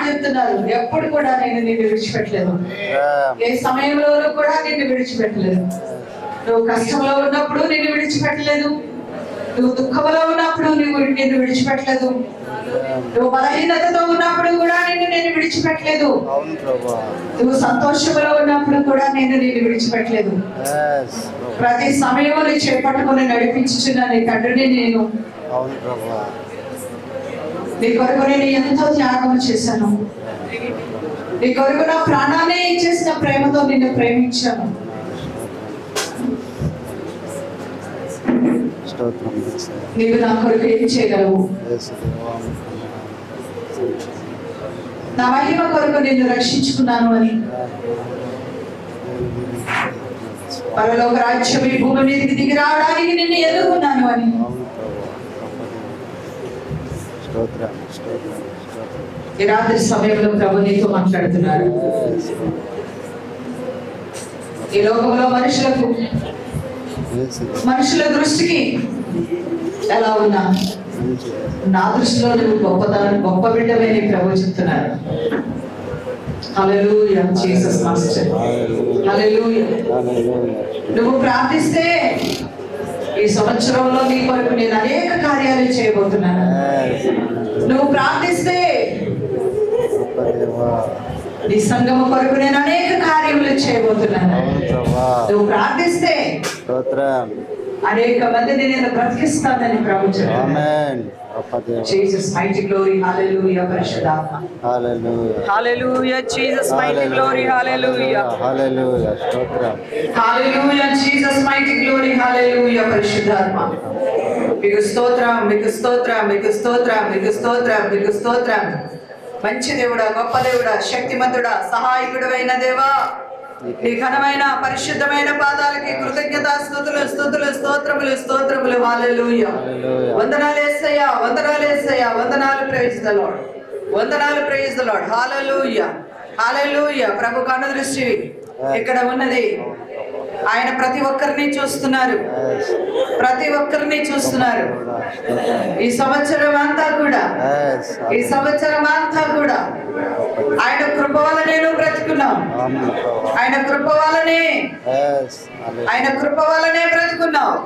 చెప్తున్నారు, ఎప్పుడు కూడా నేను నిన్ను విడిచిపెట్టలేదు, ఏ సమయంలోనూ కూడా నిన్ను విడిచిపెట్టలేదు. నువ్వు కష్టంలో ఉన్నప్పుడు నిన్ను విడిచిపెట్టలేదు, నువ్వు దుఃఖంలో ఉన్నప్పుడు నిన్ను విడిచిపెట్టలేదు, నువ్వు బలహీనతతో ఉన్నప్పుడు కూడా నేను విడిచిపెట్టలేదు, నువ్వు సంతోషంలో ఉన్నప్పుడు కూడా నిన్ను విడిచిపెట్టలేదు. ప్రతి సమయంలో చేపట్టుకుని నడిపించుచున్న నీ తండ్రిని నేను. నీ కొరకు నేను ఎంతో త్యాగం చేశాను, నీ కొరకు నా ప్రాణాన్ని ఇచ్చేసిన ప్రేమతో నిన్ను ప్రేమించాను. నీవు నా కొరకు ఏం చేయగలవు? నా మహిమ కొరకు నిన్ను రక్షించుకున్నాను అని, పరలోక రాజ్యం ఈ భూమి మీదకి దిగి రావడానికి నిన్ను ఎదుర్కొన్నాను అని. ఈ రాత్రి సమయంలో ప్రభు నీతో మాట్లాడుతున్నారు. ఈ లోకంలో మనుషుల దృష్టికి ఎలా ఉన్నా నా దృష్టిలో నువ్వు గొప్ప బిడ్డవే నీ ప్రభు చెప్తున్నారు. హల్లెలూయా జీసస్ మాస్టర్, హల్లెలూయా. నువ్వు ప్రార్థిస్తే ఈ సంవత్సరంలో నీ కొరకు నేను అనేక కార్యాలు చేయబోతున్నాను. నువ్వు ప్రార్థిస్తే నీ సంఘము కొరకు నేను అనేక కార్యములు చేయబోతున్నాను. నువ్వు ప్రార్థిస్తే అనేక మందిని నేను బ్రతికిస్తానని ప్రభు చెప్పారు. Jesus mighty glory, hallelujah, పరిశుద్ధాత్మ, hallelujah, hallelujah, Jesus mighty glory, hallelujah, hallelujah, స్తోత్రం, hallelujah, Jesus mighty glory, hallelujah, పరిశుద్ధాత్మ. మీకు స్తోత్రం, మీకు స్తోత్రం, మీకు స్తోత్రం, మీకు స్తోత్రం, మీకు స్తోత్రం. మంచి దేవుడా, గొప్ప దేవుడా, శక్తిమంతుడా, సహాయకుడైన దేవా, నీ ఘనమైన పరిశుద్ధమైన పాదాలకి కృతజ్ఞత స్తుతులు స్తుతులు స్తోత్రములు స్తోత్రములు. హల్లెలూయా. వందనాలు యేసయ్యా, వందనాలు యేసయ్యా, వందనాలు. ప్రైజ్ ది లార్డ్, వందనాలు. Praise the Lord. Hallelujah, hallelujah. ప్రభు కనుదృష్టి ఇక్కడ ఉన్నది. ఆయన ప్రతి ఒక్కరిని చూస్తున్నారు, ప్రతి ఒక్కరిని చూస్తున్నారు. ఈ సంవత్సరం అంతా కూడా, ఈ సంవత్సరం అంతా కూడా ఆయన కృప వలనే నువ్వు బ్రతుకున్నావు. ఆయన కృప వలనే, ఆయన కృప వలనే బ్రతుకున్నావు.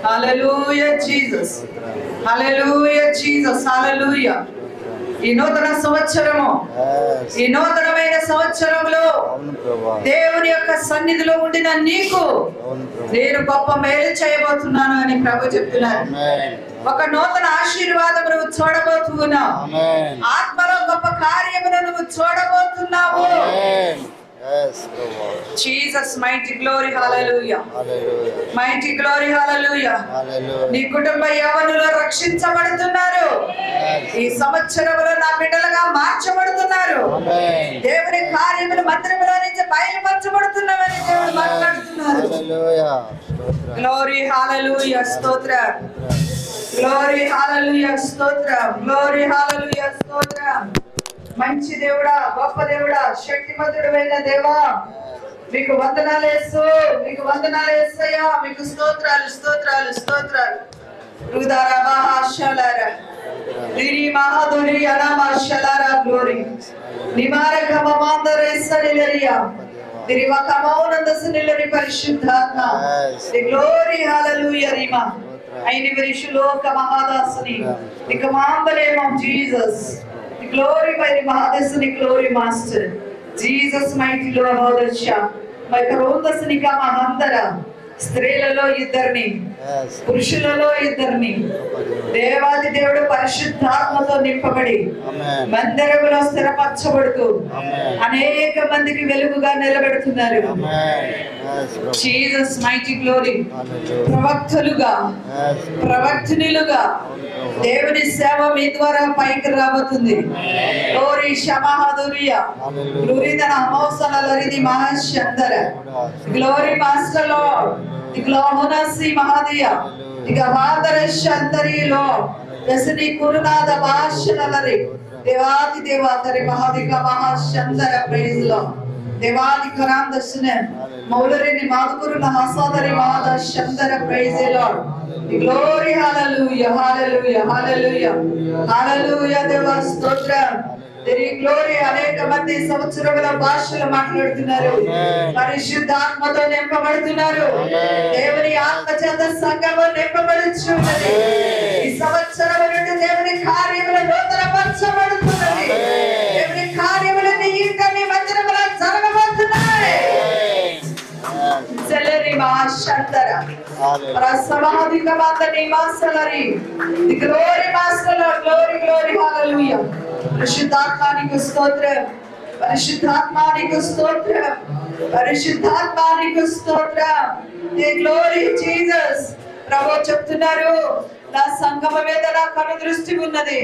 హల్లెలూయా జీసస్, హల్లెలూయా జీసస్, హల్లెలూయా. ఈ నూతన సంవత్సరము, ఈ నూతనమైన సంవత్సరంలో దేవుని యొక్క సన్నిధిలో ఉండిన నీకు నేను గొప్ప మేలు చేయబోతున్నాను అని ప్రభు చెప్తున్నారు. ఒక నూతన ఆశీర్వాదం నువ్వు చూడబోతున్నావు. ఆత్మలో గొప్ప కార్యమును నువ్వు చూడబోతున్నావు. Jesus mighty glory, hallelujah, mighty glory, hallelujah. నీ కుటుంబ యవ్వనులు రక్షించబడుతున్నారు. ఈ సంవత్సరంలో నా బిడ్డలుగా మార్చబడుతున్నారు. దేవుని కార్యములు మందిరములో నుంచి బయలుపరచబడుతున్నామని దేవుడు మాట్లాడుతున్నారు. గ్లోరీ, హల్లెలూయా, స్తోత్రం. గ్లోరీ, హల్లెలూయా, స్తోత్రం. గ్లోరీ, హల్లెలూయా, స్తోత్రం. మంచి దేవుడా, గొప్ప దేవుడా, శక్తిమంతుడైన దేవా, మీకు వందనాలు యేసు, మీకు వందనాలు యేసయ్యా, మీకు స్తోత్రాలు స్తోత్రాలు స్తోత్రాలు. రుదారా మహాశలారా దిరి మహాదురి అనమాశలారా. గ్లోరీ నిమారక మమాందరేసరిలరియా దిరి వకమౌనందసనిలరి పరిశుద్ధాత్మ. The glory, hallelujah. రిమా ఐని విరిషులోక మహాదాసుని the command name of Jesus. Glory by the Mahadasani, glory master. Jesus mighty Lord, Hodasha. My Karondasnika Mahandara. స్త్రీలలో ఇద్దరిని, పురుషులలో ఇద్దరిని దేవాది దేవుడు పరిశుద్ధాత్మతో నింపబడి మందిరములో స్థిరపరచబడుతూ అనేక మందికి వెలుగుగా నిలబెడుతున్నారు. Jesus mighty glory. ప్రవక్తలుగా, ప్రవక్తనిలుగా దేవుని సేవ మీ ద్వారా పైకి రాబోతుంది. గ్లోరీ షమహదురియా గ్లోరీదన అమౌసన లరిది మహాశందర. Glory master Lord. గ్లోహనసి మహాదియా ఇక వాదరశంతరిలో దశని కురునాద భాషలరి దేవాది దేవాతరి మహాదిక మహాశందర. Praise lord. దేవాది కరాం దర్శన మౌలరిని మాదుకురున హసాదరి మహాద శందర. Praise Lord. Glory, hallelujah, hallelujah, hallelujah, hallelujah. దేవా స్తోత్రం. తెరి గ్లోరీ. అనేక మంది సంవత్సరముల భాషలు మాట్లాడుతున్నారు, పరిశుద్ధాత్మతో నింపబడుతున్నారు. దేవుని ఆత్మ చేత సంఘము నింపబడుచున్నది. ఈ సంవత్సరం నుండి దేవుని కార్యములు నూతనపరచబడుతున్నది. దేవుని కార్యములన్నీ ఇంటర్ని మందిరములో జరగబోతున్నాయి. సెలరి మాషంతర ప్రసవాధిక మందని మాసలరి the glory master glory glory hallelujah. పరిశుద్ధాత్మానికి స్తోత్రం, పరిశుద్ధాత్మానికి స్తోత్రం, పరిశుద్ధాత్మానికి స్తోత్రం. The glory Jesus. ప్రభు చెప్తున్నారు, నా సంగమ మీద నా కను దృష్టి ఉన్నది.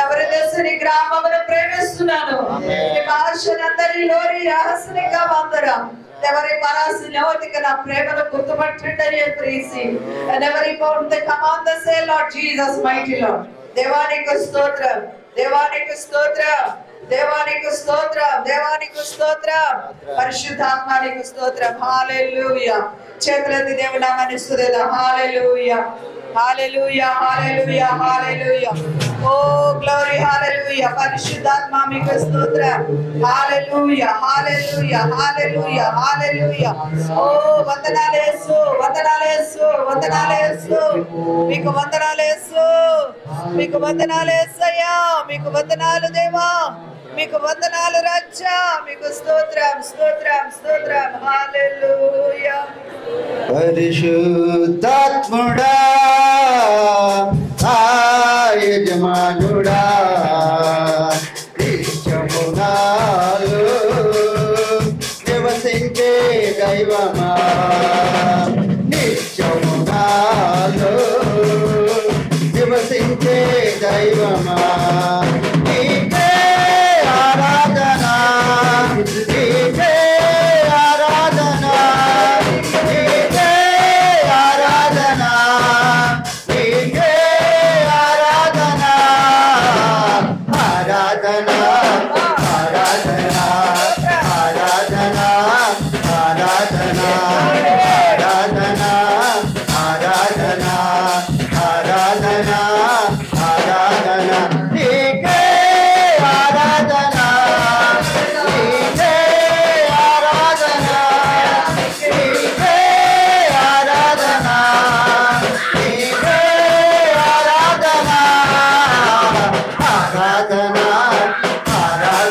ఎవరి దశని గ్రామమును ప్రేమిస్తున్నాను. ఈ భాషలందరిలోని రహస్యంగా వందరా ఎవరి పరాసి నవతిక నా ప్రేమను గుర్తుపట్టండి ప్రీసి. And every bound the command the say Lord Jesus mighty Lord. దేవానికి స్తోత్రం, దేవానికి స్తోత్రం, దేవానికి స్తోత్రం, దేవానికి స్తోత్రం, పరిశుద్ధాత్మానికి స్తోత్రం. హల్లెలూయా. చేతులెత్తి దేవుని నామాన్ని స్తుతిద్దాం. హల్లెలూయా, హల్లెలూయా, హల్లెలూయా, హల్లెలూయా. ఓ గ్లోరీ హల్లెలూయా. పరిశుద్ధాత్మ మీకు స్తోత్రం. హల్లెలూయా, హల్లెలూయా, హల్లెలూయా, హల్లెలూయా. ఓ వందనాలు యేసు, వందనాలు యేసు, వందనాలు యేసు. మీకు వందనాలు యేసు, మీకు వందనాలు యేసయ్యా, మీకు వందనాలు దేవా, మీకు వందనాలు రాజా, మీకు స్తోత్రం, స్తోత్రం, స్తోత్రం. హల్లెలూయా. పరిశుద్ధాత్ముడా యజమానుడా నిత్యమునాలు నివసించే దైవమా, నిత్యమునాలు నివసించే దైవమా, నీకే ఆరాధన, నీకే ఆరాధన, నీకే ఆరాధన, నీకే ఆరాధన, ఆరాధన, ఆరాధన, ఆరాధన, ఆరాధన, ఆరాధన, ఆరాధన, ఆరాధన, నీకే ఆరాధన, నీకే ఆరాధన, నీకే ఆరాధన, నీకే ఆరాధన, ఆరాధన, ఆరాధన, ఆరాధన,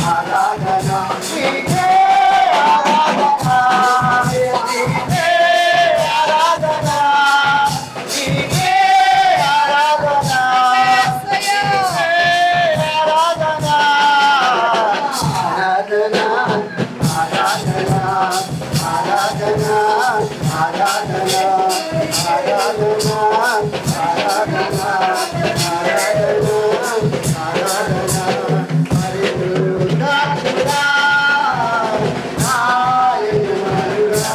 ఆరాధన నీకే ఆరాధన నీకే ఆరాధన నీకే ఆరాధన ఆరాధన ఆరాధన ఆరాధన ఆరాధన ఆరాధన ఆరాధన ఆరాధన ఆరాధన పరిశుద్ధాత్ముడా నాయకుడా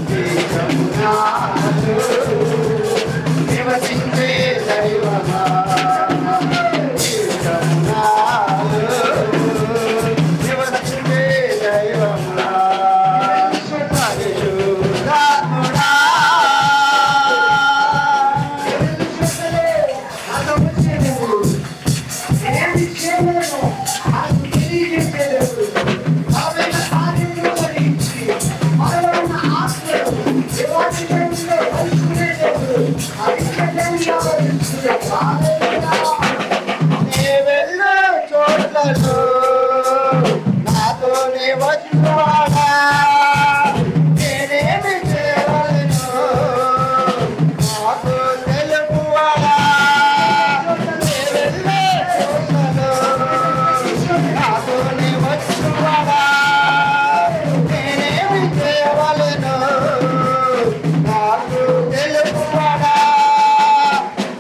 దేవమునాదు నివసించే దైవమా దేవమునాదు నివసించే దైవమా పరిశుద్ధాత్ముడా చోట్లలో నాతోనే వచ్చువాడా నేనేమి చేయవలను నాకు తెలుపువాడా వెళ్ళే చోట్లలో నాతోనే వచ్చువాడా నేనేమి చేయవలను నాకు తెలుపువాడా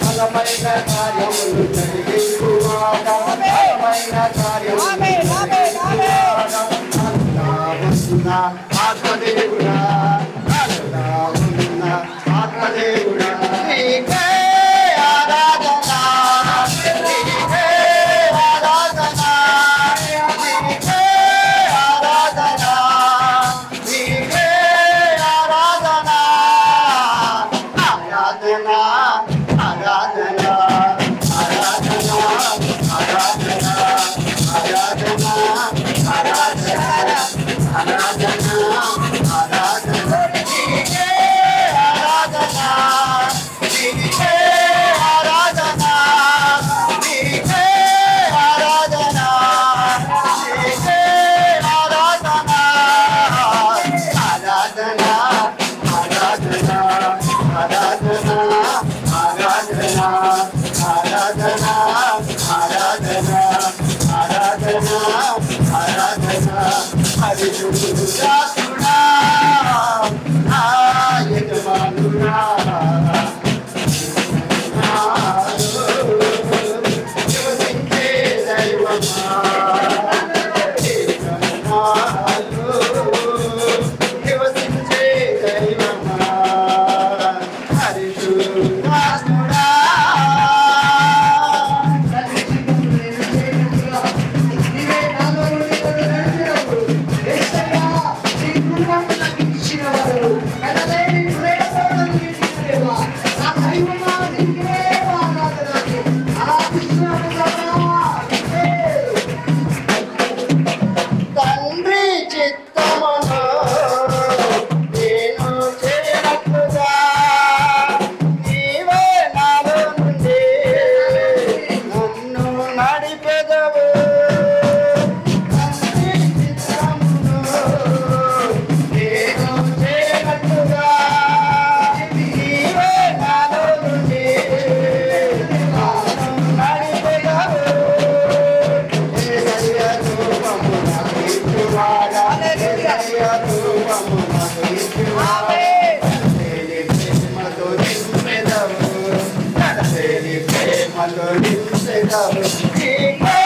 బలమైన కార్యములు జరిగించువాడా బలమైన కార్యములు జరిగించువాడా ఆత్మదేవుడా ఆత్మదేవుడా నీకే ఆరాధన నీకే ఆరాధన నీకే ఆరాధన నీకే ఆరాధన ఆరాధన ఆరాధన ఆరాధన ఆరాధన ఆరాధన ఆరాధన ఆరాధన ఆరాధన నీకే ఆరాధన నీకే ఆరాధన నీకే ఆరాధన నీకే ఆరాధన ఆరాధన ఆరాధన ఆరాధన ఆరాధన ఆరాధన ఆరాధన ఆరాధన ఆరాధన పరిశుద్ధాత్ముడా నా యజమానుడా నివసించే దైవమా నివసించే దైవమా పరిశుద్ధాత్ముడా తండ్రి చిత్తమును నేను చేరట్టుగా నీవే నాలో నుండి నన్ను నడిపెదవు తండ్రి చిత్తమును నేను చేరట్టుగా నీవే నాలో నుండి నన్ను నడిపెదవు యేసయ్య రూపము నాకు ఇచ్చువాడా యేసయ్య రూపము నాకు ఇచ్చువాడా నడతేలి ప్రేమతో నింపెదవు నడతేలి ప్రేమతో నింపెదవు నీకే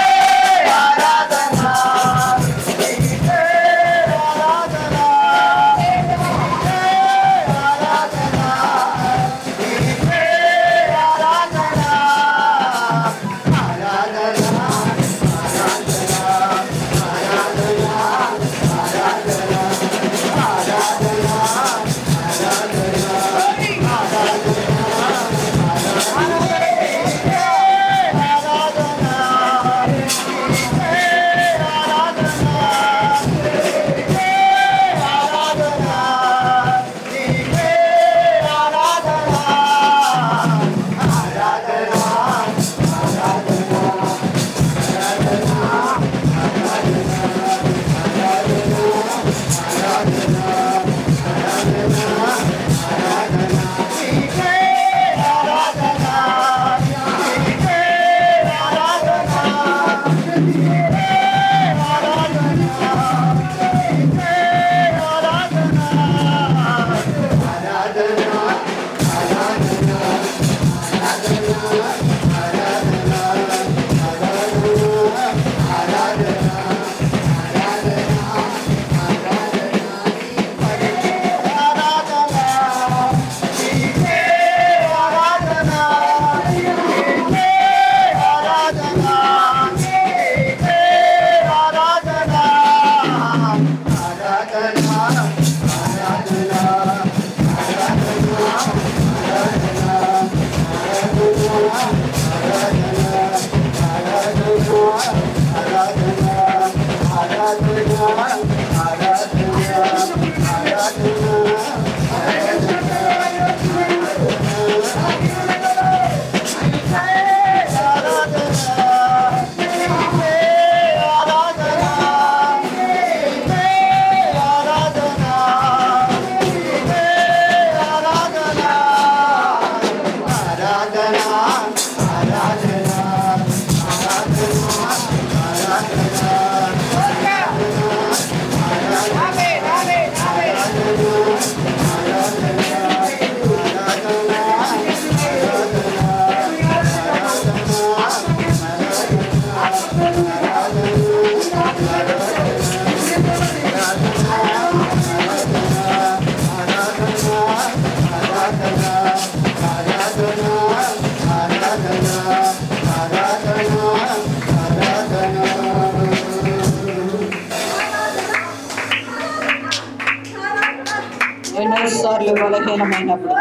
ఎన్నిసార్లు బలహీనమైనప్పుడు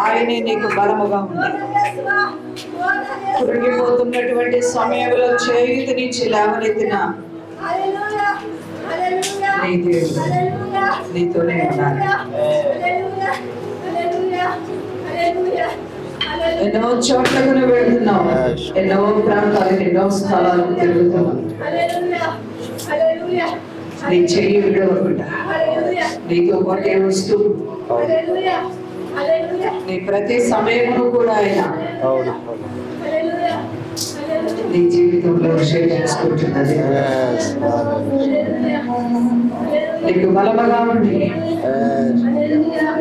ఆయనే నీకు బలముగా ఉంది. కృంగిపోతున్నటువంటి సమయంలో చేయుతనిచ్చి లేవనెత్తిన నీ దేవుడు నీతోనే ఉన్నాడు. ఎన్నో చోట్లకు నువ్వు వెళ్తున్నావు, ఎన్నో ప్రాంతాలకు, ఎన్నో స్థలాలకు తిరుగుతున్నావు. నీ చెయ్యి విడవకుండా నీతో పాటే వస్తూ నీ ప్రతి సమయమును కూడా ఆయన నీ జీవితంలో షేర్ చేసుకుంటున్నది. నీకు బలముగా ఉండి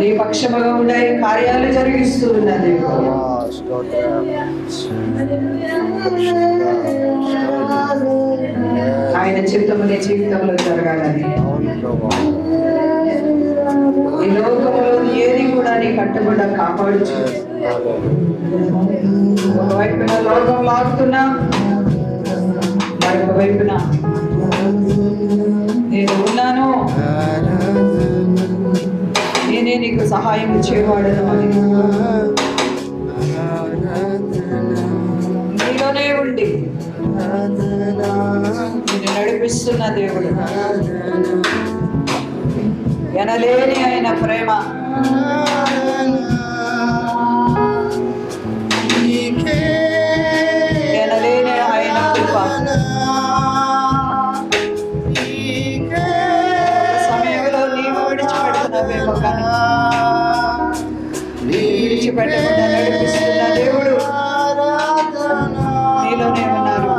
నీ పక్షముగా ఉండే కార్యాలు జరిగిస్తూ ఉన్నది. ఆయన చిత్తము నీ జీవితంలో జరగాలని, ఈ లోకంలో ఏది కూడా నీ కట్టకుండా కాపాడుచు. ఒకవైపున లోకం లాగుతున్నా, మరొక వైపున నేను ఉన్నాను, నేనే నీకు సహాయం చేయవాడను అని నీలోనే ఉండి నిన్ను నడిపిస్తున్న దేవుడు. ఎనలేని ఆయన ప్రేమ, ఎనలేని ఆయన కృప. సమయంలో నీవు విడిచిపెడుతున్నావేమో కానీ విడిచిపెట్టకుండా నడిపిస్తున్న దేవుడు నీలోనే ఉన్నారు.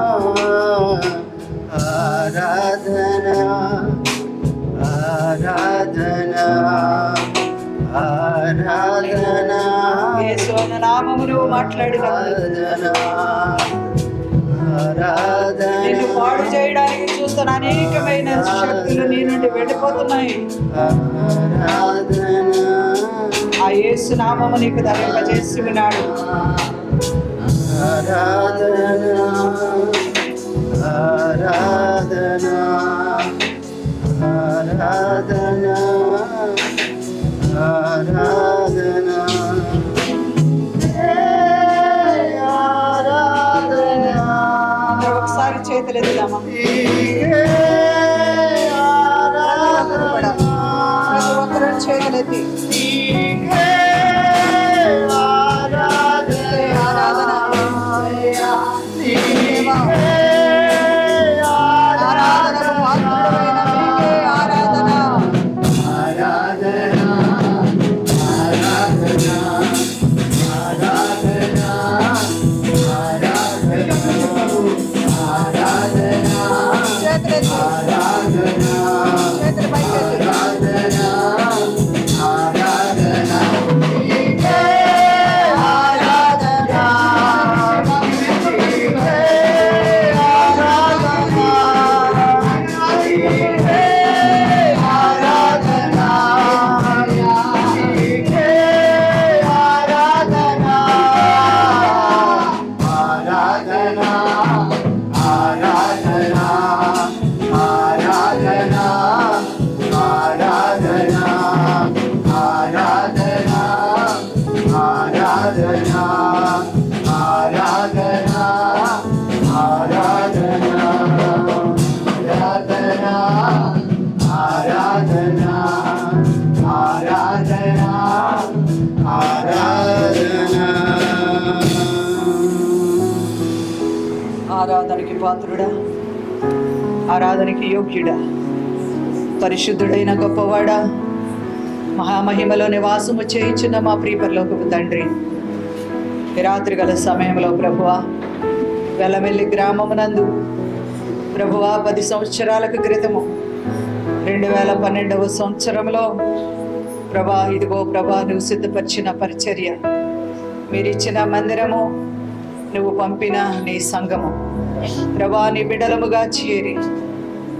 ఆరాధనా ఆరాధనా ఆరాధనా యేసు అన్న నామమును మాట్లాడినా నిన్ను పాడు చేయడానికి చూస్తున్న అనేకమైన శక్తులు నీ నుండి వెళ్ళిపోతున్నాయి. ఆ యేసు నామము నీకు ధరింపజేసి ఉన్నాడు. ఆరాధనా ఆరాధనా ఆరాధనా ఆరాధనా ఒకసారి చేతులు ఎత్తుదామా? ప్రతి ఒక్కరూ చేతులు ఎత్తి ఆరాధనకి పాత్రుడా, ఆరాధనకి యోగ్యుడా, పరిశుద్ధుడైన గొప్పవాడా, మహామహిమలో నివాసము చేయించున్న మా ప్రియ పరలోకపు తండ్రి, ఈ రాత్రి గల సమయంలో ప్రభువా వెల్లమెల్లి గ్రామమునందు ప్రభువా 10 సంవత్సరాలకు క్రితము 2012వ సంవత్సరంలో ప్రభా ఇదిగో ప్రభా నువ్వు సిద్ధపరిచిన పరిచర్య, మీరిచ్చిన మందిరము, నువ్వు పంపిన నీ సంఘము ప్రభా నీ బిడ్డలముగా చేరి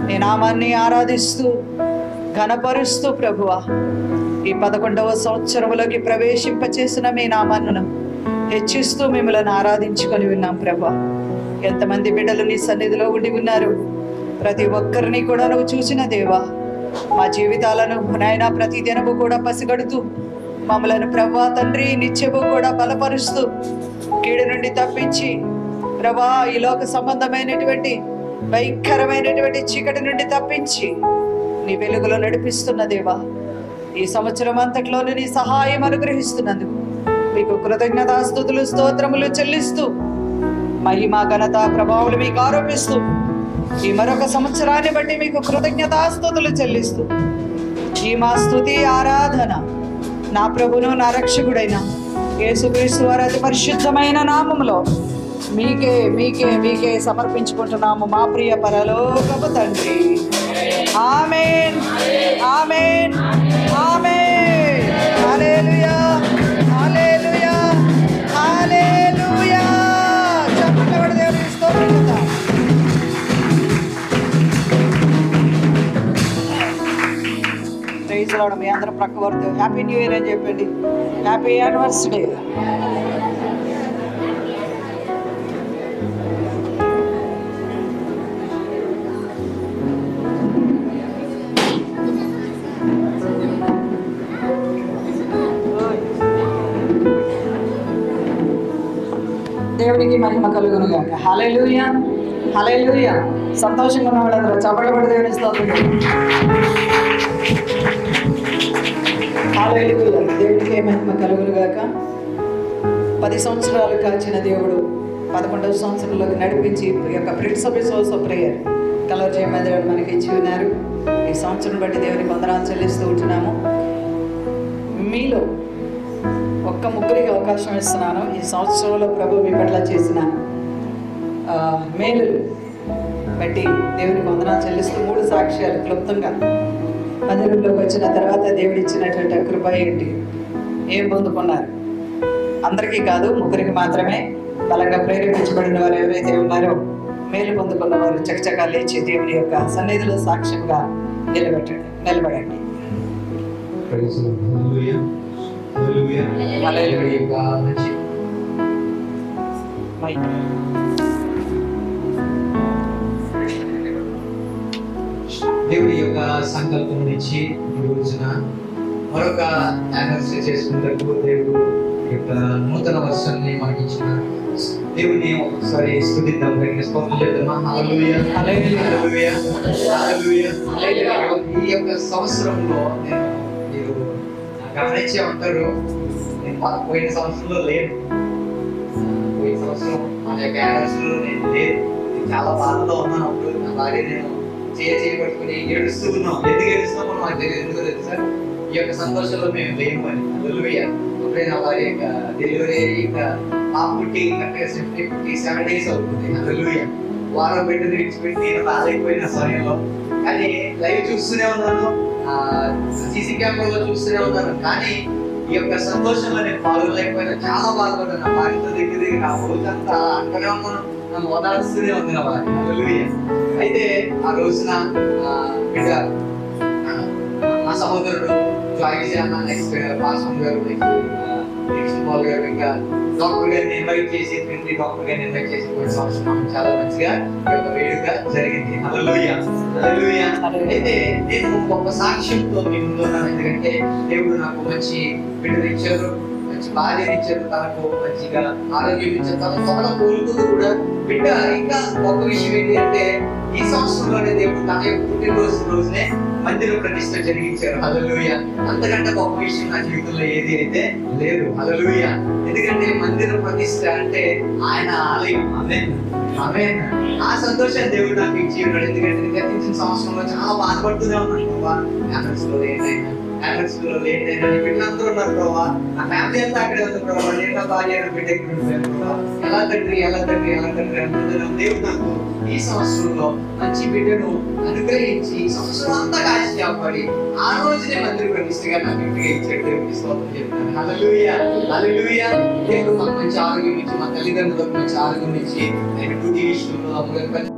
నీ నామాన్ని ఆరాధిస్తూ ఘనపరుస్తూ ప్రభువా ఈ 11వ సంవత్సరములోకి ప్రవేశింపచేసిన మీ నామాన్ని హెచ్చిస్తూ మిమ్మల్ని ఆరాధించుకొని ఉన్నాం ప్రభా. ఎంతమంది బిడ్డలు నీ సన్నిధిలో ఉండి ఉన్నారు, ప్రతి ఒక్కరిని కూడా నువ్వు చూసిన దేవా, మా జీవితాలను నాయన ప్రతి దినము కూడా పసిగడుతూ మమ్మలను ప్రభా తండ్రి నిత్యము కూడా బలపరుస్తూ కీడు నుండి తప్పించి ప్రభా ఈ లోక సంబంధమైనటువంటి భయంకరమైనటువంటి చీకటి నుండి తప్పించి నీ వెలుగులో నడిపిస్తున్న దేవా, ఈ సంవత్సరం అంతట్లోనే నీ సహాయం అనుగ్రహిస్తున్నందుకు మీకు కృతజ్ఞతాస్తుతులు స్తోత్రములు చెల్లిస్తూ మహిమ ఘనత ప్రభావాలు మీకు ఆరోపిస్తూ ఈ మరొక సంవత్సరాన్ని బట్టి మీకు కృతజ్ఞతాస్తుతులు చెల్లిస్తూ ఈ మా స్తుతి ఆరాధన నా ప్రభును నా రక్షకుడైన యేసుక్రీస్తు వారి అతి పరిశుద్ధమైన నామములో మీకే మీకే మీకే సమర్పించుకుంటున్నాము మా ప్రియ పరలోకపు తండ్రి. ఆమేన్ ఆమేన్ ఆమేన్. హల్లెలూయా హల్లెలూయా హల్లెలూయా. చప్పట్లు కొట్టి దేవునికి స్తోత్రం చెప్తాం. Praise lord. మీ అందరం ప్రక్క వరకు హ్యాపీ న్యూ ఇయర్ అని చెప్పండి. Happy anniversary. దేవునికి మహిమ కలుగును గాక. హల్లెలూయా హల్లెలూయా. సంతోషంగా ఉన్న వాళ్ళందరూ చప్పట్లు కొట్టి దేవునికి స్తోత్రం. హల్లెలూయా. దేవునికి మహిమ కలుగును గాక. 10 సంవత్సరాలు కాచిన దేవుడు 11వ సంవత్సరంలోకి నడిపించి ఈ యొక్క principal source of prayer colour చేయమని మనకి ఇచ్చి ఉన్నారు. ఈ సంవత్సరం బట్టి దేవునికి వందనాలు చెల్లిస్తూ ఉంటున్నాము. మీలో ఒక్క ముగ్గురికి అవకాశం ఇస్తున్నాను. ఈ సంవత్సరంలో ప్రభు మీ పట్ల చేసిన మేలు బట్టి దేవునికి వందనాలు చెల్లిస్తూ 3 సాక్ష్యాలు క్లుప్తంగా మందిరంలోకి వచ్చిన తర్వాత దేవుడు ఇచ్చినటువంటి కృప ఏంటి, ఏం పొందుకున్నారు, అందరికీ కాదు ముగ్గురికి మాత్రమే బలంగా ప్రేరేపించబడిన వారు ఎవరైతే ఉన్నారో మేలు పొందుకున్న వారు చకచకా లేచి దేవుని యొక్క సన్నిధిలో సాక్ష్యంగా నిలబడండి. దేవుడి యొక్క సంకల్పం నుంచి ఈ రోజున మరొక యానివర్సరీ చేసుకున్నప్పుడు దేవుడు యొక్క నూతన వర్షాన్ని మనకి ఇచ్చిన దేవుని ఒకసారి స్తుతిద్దాం. స్తోత్రం చేద్దాం. హల్లెలూయా హల్లెలూయా హల్లెలూయా హల్లెలూయా. ఈ యొక్క సంవత్సరంలో మీరు గమనించే ఉంటారు, నేను పోయిన సంవత్సరంలో లేను. పోయిన సంవత్సరం మన యొక్క యానివర్సరీలో నేను లేదు. చాలా బాధలో ఉన్నాను. అప్పుడు నా భార్య నేను చేయబట్టుకుని ఏడుస్తూ ఉన్నాం. ఎందుకు ఏడుస్తున్నామో నాకు తెలియదు. ఎందుకు తెలుసా? ఈ యొక్క సంతోషంలో మేము లేము అని. హల్లెలూయా. అప్పుడే నా భార్య యొక్క డెలివరీ ఇంకా ఆ పుట్టి కరెక్ట్గా 57 days అవుతుంది. హల్లెలూయా. వారం బిడ్డను విడిచిపెట్టి నేను రాలేకపోయిన సమయంలో కానీ లైవ్ చూస్తూనే ఉన్నాను, సీసీ కెమెరాలో చూస్తూనే ఉన్నాను. కానీ ఈ యొక్క సంతోషంలో నేను పాల్గొనలేకపోయినా చాలా బాధపడ్డాను. నా భార్యతో దగ్గర నా రోజంతా అంటనే ఉన్నాను, నన్ను ఓదార్స్తూనే ఉంది నా భార్య. హల్లెలూయా. అయితే ఆ రోజున బిడ్డ మా సహోదరుడు జాయిజానా, నెక్స్ట్ పాస్టర్ గారు, నెక్స్ట్ పాల్ గారు, ఇంకా డాక్టర్ గారిని ఇన్వైట్ చేసి డాక్టర్ గారిని ఇన్వైట్ చేసి కొన్ని సంవత్సరం చాలా మంచిగా ఈ యొక్క వేడుక జరిగింది. హల్లెలూయా హల్లెలూయా. అయితే నేను ఒక సాక్ష్యంతో మీ ముందు ఉన్నాను. ఎందుకంటే దేవుడు నాకు మంచి బిడ్డలు ఇచ్చారు, మంచి భార్యను ఇచ్చారు, తనకు మంచిగా ఆరోగ్యం ఇచ్చారు. తన త్వరగా కోలుకుంటూ కూడా బిడ్డ. ఇంకా ఒక విషయం ఏంటి అంటే ఈ సంవత్సరంలోనే దేవుడు తన యొక్క పుట్టినరోజు రోజునే మందిర ప్రతిష్ఠ జరిగించారు. హల్లెలూయా. అంతకంటే గొప్ప విషయం నా జీవితంలో ఏది అయితే లేదు. హల్లెలూయా. ఎందుకంటే మందిర ప్రతిష్ఠ అంటే ఆయన ఆలయం. ఆమేన్ ఆమేన్. ఆ సంతోషాన్ని దేవుడు నాకు ఇచ్చి ఉన్నాడు. ఎందుకంటే గతించిన సంవత్సరంలో చాలా బాధపడుతూనే ఉన్నాను. ప్రభావ యానివర్సరీలో లేట్ అయినా బిడ్డలందరూ ఉన్నారు ప్రభావ, నా ఫ్యామిలీ అంతా అక్కడే ఉంది ప్రభావ, నేను నా భార్య బిడ్డ ఎక్కడ ఉంటాను ప్రభావ, ఎలా తండ్రి అనుకుంటున్నాను. దేవుడు నాకు ఈ సంవత్సరంలో మంచి బిడ్డను అనుగ్రహించి సంవత్సరం అంతా కాచి కాపాడి ఆ రోజునే మందిర ప్రతిష్ఠగా నాకు ఇంటిగా ఇచ్చాడు. దేవుడికి స్తోత్రం చెప్తాను. హల్లెలూయా హల్లెలూయా. దేవుడు మాకు మంచి ఆరోగ్యం ఇచ్చి, మా తల్లిదండ్రులకు మంచి ఆరోగ్యం ఇచ్చి, నేను డ్యూటీ విషయంలో అమ్మగారు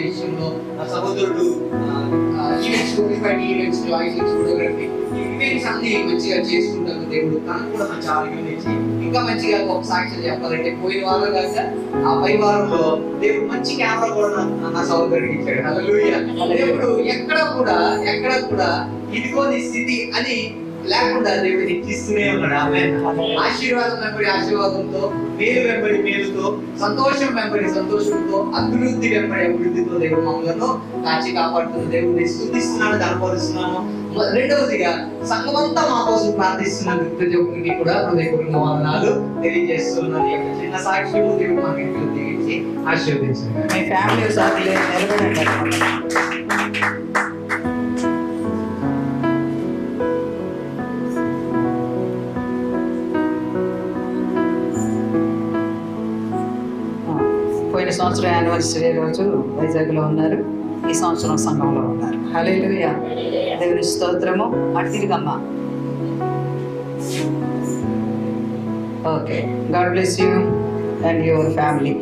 విషయంలో నా సహోదరుడు ఈవెంట్స్ ఫోటోగ్రఫీ ఈవెంట్స్ అన్ని మంచిగా చేసుకుంటాను. దేవుడు తనకు కూడా మంచి ఆరోగ్యం ఇచ్చి ఇంకా మంచిగా ఒక సాక్ష్యం చెప్పాలంటే పోయిన వారం కాక ఆ పై వారంలో దేవుడు మంచి కెమెరా కూడా నా సహోదరుడికి ఇచ్చాడు. హల్లెలూయా. దేవుడు ఎక్కడ కూడా ఇదిగోని స్థితి అని లేకుండా దేవుడు హెచ్చిస్తూనే ఉన్నాడు. ఆమేన్. ఆశీర్వాదం వెంబడి ఆశీర్వాదంతో, మేలు వెంబడి మేలుతో, సంతోషం వెంబడి సంతోషంతో, అభివృద్ధి వెంబడి అభివృద్ధితో దేవుడు మమ్మల్ని కాచి కాపాడుతున్న దేవుడిని స్తుతిస్తున్నాను, ధనపరుస్తున్నాను. రెండవదిగా సంఘమంతా మా కోసం ప్రార్థిస్తున్నందుకు ప్రతి ఒక్కరికి కూడా హృదయపూర్వక వందనాలు తెలియజేస్తున్నాను. ఈ యొక్క చిన్న సాక్ష్యం దేవుడు మాకు దీవించి ఆశీర్వదించండి. మీ ఫ్యామిలీ సార్లు నిలబడండి. పోయిన సంవత్సరం యానివర్సరీ రోజు వైజాగ్లో ఉన్నారు, ఈ సంవత్సరం సంఘంలో ఉన్నారు. హల్లెలూయా. దేవుని స్తోత్రము. అట్టిరిగమ్మ. Okay, God bless you and your family.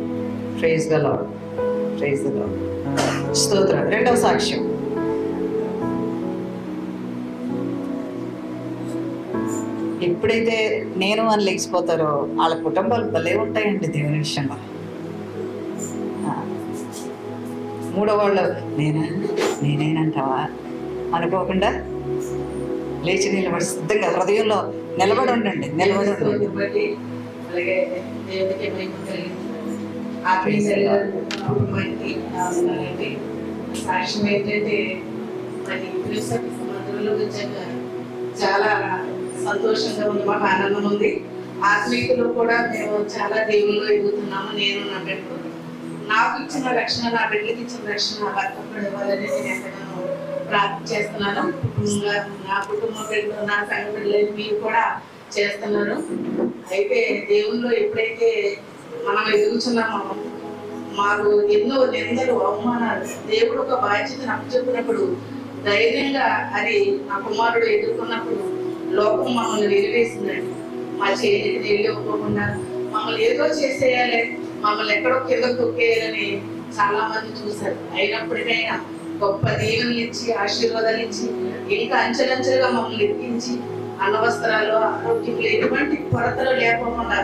Praise the Lord. Praise the Lord. స్తోత్రం. రెండవ సాక్ష్యం. ఎప్పుడైతే నేను అని లేచిపోతారో వాళ్ళ కుటుంబాలు భలే ఉంటాయండి దేవుని విషయంలో. మూడో వాళ్ళు నేనేనంటావా అనుకోకుండా లేచి నిలబడి సిద్ధంగా హృదయంలో నిలబడి ఉండండి. అలాగే దేవుడికి మహిమ కలిగింది. సాక్ష్యం ఏంటంటే మరి మందిరంలో వచ్చాక చాలా సంతోషంగా ఉంది, మాకు ఆనందం ఉంది. ఆత్మీయులు కూడా మేము చాలా దేవుళ్ళు ఎదుగుతున్నాము. నేను నా బిడ్డలు, నాకు ఇచ్చిన రక్షణ, నా బిడ్డలకి ఇచ్చిన రక్షణ భర్తపడే వాళ్ళని నేను ఎంతగానో ప్రార్థన చేస్తున్నాను. కుటుంబంగా నా కుటుంబ బిడ్డలు, నా సంఘ బిడ్డలు మీరు కూడా చేస్తున్నాను. అయితే దేవుల్లో ఎప్పుడైతే మనం ఎదుగుతున్నామో మాకు ఎన్నో నిందలు, అవమానాలు, దేవుడు ఒక బాధ్యతను అప్పచెప్పినప్పుడు ధైర్యంగా అది నా కుమారుడు ఎదుర్కొన్నప్పుడు లోకం మమ్మల్ని వెలివేసిందండి. మా చేతికి నీళ్ళు ఇవ్వకుండా మమ్మల్ని ఏదో చేసేయాలి, మమ్మల్ని ఎక్కడో కింద తొక్కేయాలని చాలా మంది చూశారు. అయినప్పటికైనా గొప్ప దీవెనలు ఇచ్చి, ఆశీర్వాదాలు ఇచ్చి, ఇంకా అంచెలంచెలుగా మమ్మల్ని ఎక్కించి, అన్నవస్త్రాలు, ఆరోగ్యంలో ఎటువంటి కొరతలు లేకుండా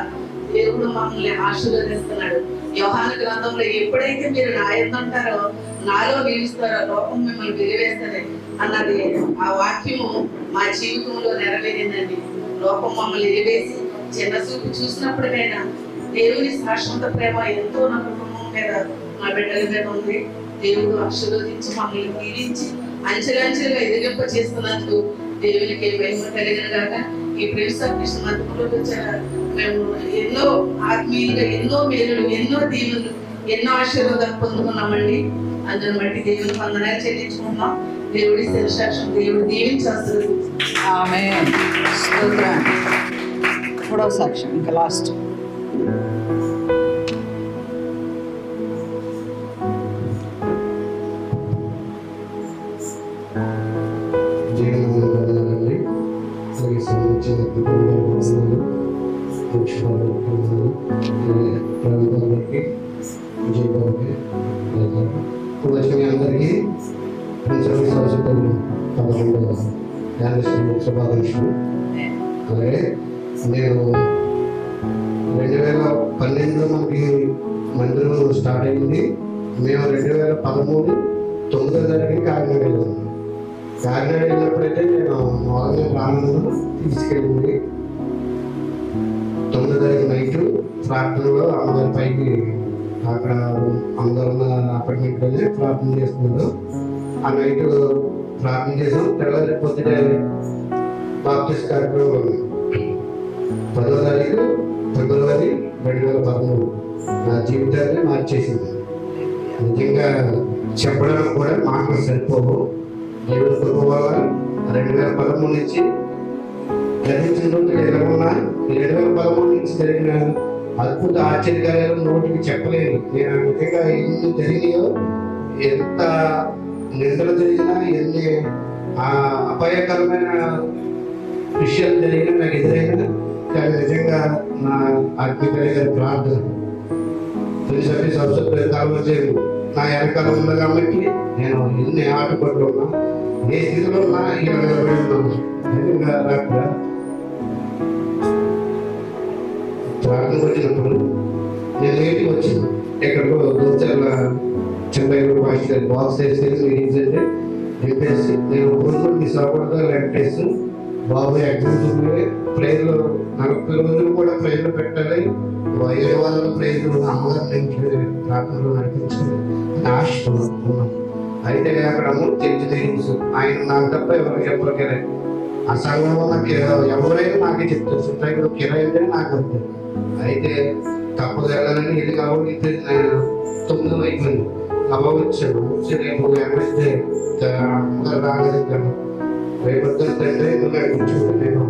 దేవుడు మమ్మల్ని ఆశీర్వదిస్తున్నాడు. యోహాను గ్రంథంలో ఎప్పుడైతే మీరు నా యందుంటారో నాలో నిలుస్తారో లోకం మిమ్మల్ని వెలివేస్తుంది అన్నది ఆ వాక్యము మా జీవితంలో నెరవేరిందండి. లోకం మమ్మల్ని వెలివేసి చిన్న చూపు చూసినప్పటికైనా దేవుని శాశ్వత ప్రేమ ఎంతో నా కుటుంబం మీద, నా బిడ్డల మీద ఉంది. దేవుడు ఆశీర్వదించి మమ్మల్ని దీవించి అంచెలంచెలుగా ఎదిగింప చేస్తున్నందుకు దేవునికి మహిమ కలిగిన గాక. ఈ ప్రిన్స్ ఆఫ్ కృష్ణ మందిరంలోకి వచ్చాక మేము ఎన్నో ఆత్మీయంగా ఎన్నో మేలులు, ఎన్నో దీవులు, ఎన్నో ఆశీర్వాదాలు పొందుకున్నామండి. అందుని బట్టి దేవుని వందనాలు చెల్లించుకున్నాం. దేవుడి శిరసాక్షం దేవుడు దీవించి ఆశీర్వదించారు. ఆమేన్. స్తోత్రం. మూడవ సాక్ష్యం, ఇంకా లాస్ట్. అందరికీ శుభాకాంక్షలు. అలాగే నేను 2012లో మనకి మందిరం స్టార్ట్ అయింది. మేము 2013 9వ తారీఖుకి కాకినాడ వెళ్ళాము. కాకినాడ వెళ్ళినప్పుడైతే నేను మామూలుగా ప్రాణంలో తీసుకెళ్ళింది. 9వ తారీఖు నైట్ ప్రార్థనలో అమ్మగారి పైకి అక్కడ అందరూ అపార్ట్మెంట్ వెళ్ళి ప్రార్థన చేస్తున్నారు. ఆ నైట్ ప్రార్థన చేసాం. తెల్లవారి పొద్దుటే బాప్టిస్ట్ కార్యక్రమం 10వ తారీఖు ఫిబ్రవరి 2013 నా జీవితాన్ని మార్చేసింది. నిజంగా చెప్పడానికి కూడా మాటలు సరిపోవు. దేవుడి కృప వల్ల 2013 నుంచి జరిగిన రోజులు ఎలా ఉన్నా 2013 నుంచి జరిగిన అద్భుత ఆశ్చర్యకార్యాలు నోటికి చెప్పలేదు. నేను నిజంగా ఎన్ని జరిగినాయో, ఎంత నిందలు జరిగినా, ఎన్ని అపాయకరమైన విషయాలు జరిగినా నాకు ఎదురైనా, కానీ నిజంగా నా ఆత్మీయ గారి ప్రార్థన నా వెనకాల ఉంది కాబట్టి నేను ఎన్ని ఆటపట్లు ఉన్నా, ఏ స్థితిలో ఉన్నా ఇలా నిలబడి ఉన్నాను. రాత్రి ప్రార్థనకు వచ్చినప్పుడు నేను లేట్గా వచ్చింది. ఎక్కడికో దోచర్ల చెన్నై బాక్స్ వేసుకెళ్ళి మీటింగ్స్ అంటే నింపేసి నేను రోజు మీ సోపడతో వెంకటేసి బాబు ఎగ్జామ్స్ ప్రేయర్లు 40 రోజులు కూడా ప్రేయర్లు పెట్టాలి, 5 వారాలు ప్రేయర్లు అమ్మగారు ప్రార్థనలు నడిపించాలి అని ఆశతో ఉన్నాం. అయితే అక్కడ తెలుసు ఆయన నాకు తప్ప ఎవరు చెప్పలేదు. ఆ సంఘంలో నాకు ఎవరైనా నాకే చెప్తారు, చుట్టాలు కిరాయి అంటే నాకు వద్దు. అయితే తప్పదు వెళ్ళాలని ఇది కాబట్టి 9 అయిపోయింది. అమ్మ వచ్చాడు, వచ్చి రేపు ఎమ్మెల్యే అమ్మగారు రాగలిగాను, రేపు వద్దంటే కూర్చుంటే నేను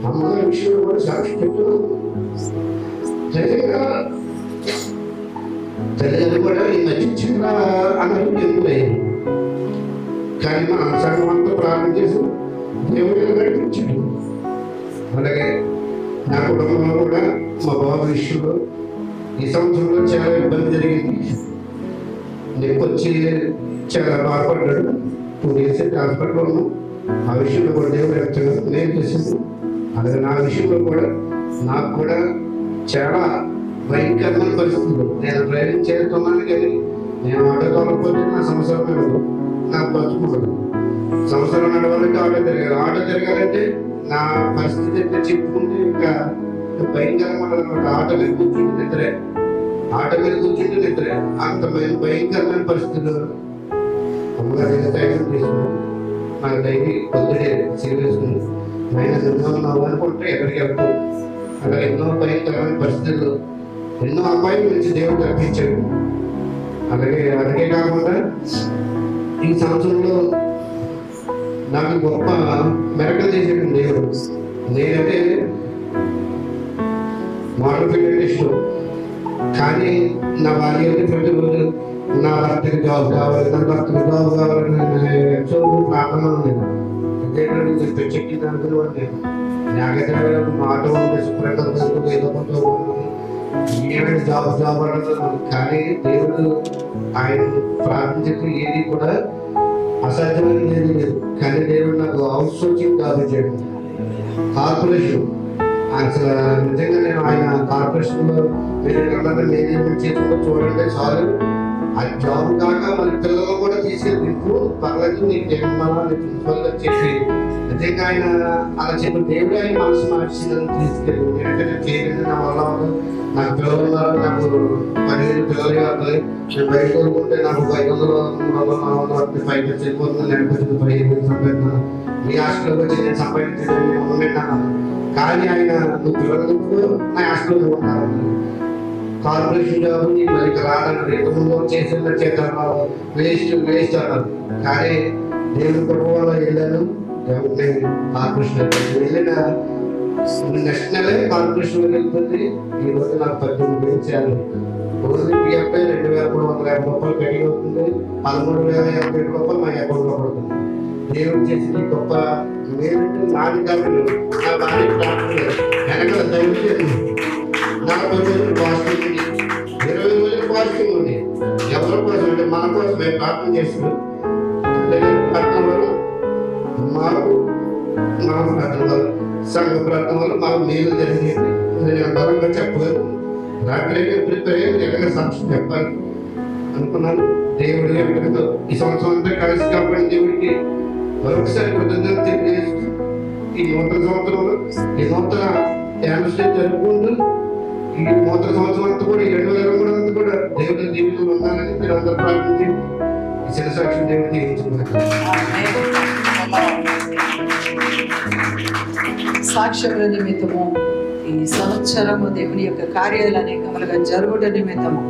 అమ్మగారి విషయంలో కూడా సాక్షి చెప్తున్నాను. తల్లిదండ్రులు కూడా ఈ మధ్య చిన్న అన్నట్టు ఎందుకయ్యారు, కానీ మన సంఘం అంతా ప్రార్థన చేసి దేవుడిని నడిపించాడు. అలాగే నా కుటుంబంలో కూడా మా బాబు విషయంలో ఈ సంవత్సరంలో చాలా ఇబ్బంది జరిగింది. నెక్కొచ్చి చాలా బాధపడ్డాడు. 2 days హాస్పిటల్లో ఉన్నాం. ఆ విషయంలో కూడా దేవుడు ఎంతగా నేను చేసింది. అలాగే నా విషయంలో కూడా నాకు కూడా చాలా భయంకరమైన పరిస్థితులు. నేను డ్రైవింగ్ చేస్తున్నాను కానీ నేను ఆటో తోలకపోతే నా సంవత్సరం నడవదు, నాకు బతుకుతుంది. సంవత్సరం నడవాలంటే ఆటో తిరగాలంటే నా పరిస్థితి అయితే చెప్పుకుంటే ఇంకా భయంకరమైన ఆటో మీద కూర్చుంటే నిద్రే, అంత భయంకరమైన పరిస్థితులు. అమ్మగారు ధైర్యం తీసుకుని నాకు డైలీ పొద్దుడే వేసుకుని ఉన్నావు అనుకుంటే ఎక్కడికి వెళ్తాం. అలా ఎన్నో భయంకరమైన పరిస్థితులు, ఎన్నో అపాయం నుంచి దేవుడు తప్పించాడు. అలాగే కాకుండా ఈ సంవత్సరంలో నాకు గొప్ప మెరకలు చేసాడు దేవుడు. నేనంటే మోడల్ ఫిట్నెస్ ఇష్టం, కానీ నా భార్య అయితే ప్రతిరోజు నా భర్తకి జాబ్ కావాలి, నా భర్తకి జాబ్ కావాలని ఎంతో ప్రార్థన ఉండేది. దేవుడు చెక్కి అనుకునేవాడు. నేను నాకైతే ఆటో ఉంటే శుభ్రంగా ఏదో కొంచెం ఏమైనా జాబ్ అడుగుతున్నాను. కానీ దేవుడు ఆయన ప్రార్థించే ఏది కూడా అసాధ్యమైనది ఏది లేదు. కానీ దేవుడు నాకు అవుట్ సోర్సింగ్ జాబ్ ఇచ్చాడు, కార్పొరేషన్. అసలు నిజంగా నేను ఆయన కార్పొరేషన్లో మేనేజ్మెంట్ చేసుకుంటూ చూడండి చాలు. ఆ జాబ్ కాక మన పిల్లలు కూడా తీసుకెళ్ళి పర్లేదు నీకు జగన్మాల ప్రిన్సిపల్ గా చెప్పి నిజంగా ఆయన అలా చెప్పి దేవుడు ఆయన మనసు మార్చి నన్ను తీసుకెళ్ళి నేనంటే చేయలేదు, నా వల్ల నాకు పిల్లలు ఉన్నారు, నాకు 15 పిల్లలు అవుతాయి. నేను బయట కోరుకుంటే నాకు 500, 300, 400 5 వెళ్ళిపోతుంది. లేకపోతే 15 సంపాదిస్తున్నాను, మీ హాస్టల్లోకి వచ్చి నేను సంపాదించలేదు ఉన్నాను. కానీ ఆయన నువ్వు పిల్లలకు నా హాస్టల్లో ఉన్నారు, కార్పొరేషన్ జాబ్ మరి రాదన్నారు, ఎంతమందో చేసిన చేతన్నారు, వేస్ట్ అన్నారు. కానీ దేవుడు కుటుంబంలో వెళ్ళాను. కార్పొరేషన్ వెళ్ళిన నెక్స్ట్ నెలే కార్పొరేషన్ వెళ్తుంది. ఈ రోజు నాకు 18,000 చేయాలి. రోజు పిఎఫ్ఐ 2,350 రూపాయలు పెరిగి అవుతుంది. 13,057 రూపాయలు మా అకౌంట్లో పడుతుంది. దేవుడు చేసిన గొప్ప మేలంటే నాది కాబట్టి నా భార్య వెనకాల దయచేసి 40 రోజులు పాజిటివ్ ఉంది, 20 రోజులు పాజిటివ్ ఉంది. ఎవరి కోసం అంటే మన కోసం మేము ప్రార్థన చేస్తున్నాం. ప్రార్థన వల్ల మాకు మా ప్రార్థన వల్ల సంఘ ప్రార్థన వల్ల మాకు మేలు జరిగింది. నేను బలంగా చెప్పలేదు. రాత్రి ప్రిపేర్ అయ్యి ఎలాగ సాక్షి చెప్పాలి అనుకున్నాను. దేవుడు ఎక్కడితో ఈ సంవత్సరం అంతా కలిసి కాబట్టి దేవుడికి మరొకసారి కృతజ్ఞత తెలియజేస్తూ ఈ నూతన సంవత్సరంలో ఈ నూతన యానివర్సరీ జరుపుకుంటూ ఈ నూతన సంవత్సరం అంతా కూడా 2023 అంతా కూడా దేవుడి దీవెనలు ఉండాలని మీరు అందరూ ప్రార్థించి ఈ శిరసాక్షి దేవుడు దీవించుకున్నారు. సాక్ష్యముల నిమిత్తము ఈ సంవత్సరము దేవుని యొక్క కార్యాలు అనేకములుగా జరుగుట నిమిత్తము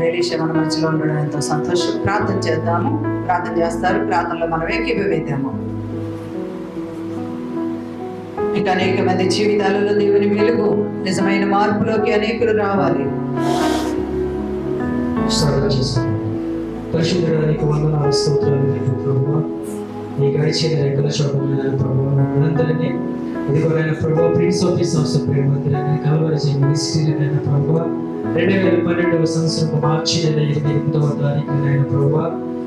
రిలేషన్ మన మధ్యలో ఉండడం ఎంతో సంతోషం. ప్రార్థన చేద్దాము. ప్రార్థన చేస్తారు. ప్రార్థనలో మనం ఏకీభవిద్దాము. ఇంకా అనేక మంది జీవితాలలో దేవుని వెలుగు నిజమైన మార్పులోకి అనేకులు రావాలి. పరిశుద్ధుడానికి వందనాలు, స్తోత్రాలు ప్రభువా. ఈ గడిచిన రెక్కల చోటమైన ప్రభువా అందరినీ ఇదిగోనైనా ప్రభువా prince of piece of supreme మందిరాన్ని కలవరి మినిస్ట్రీలైన ప్రభువా 2012వ సంవత్సరం మార్చి నెల 8వ తారీఖునైన ప్రభువా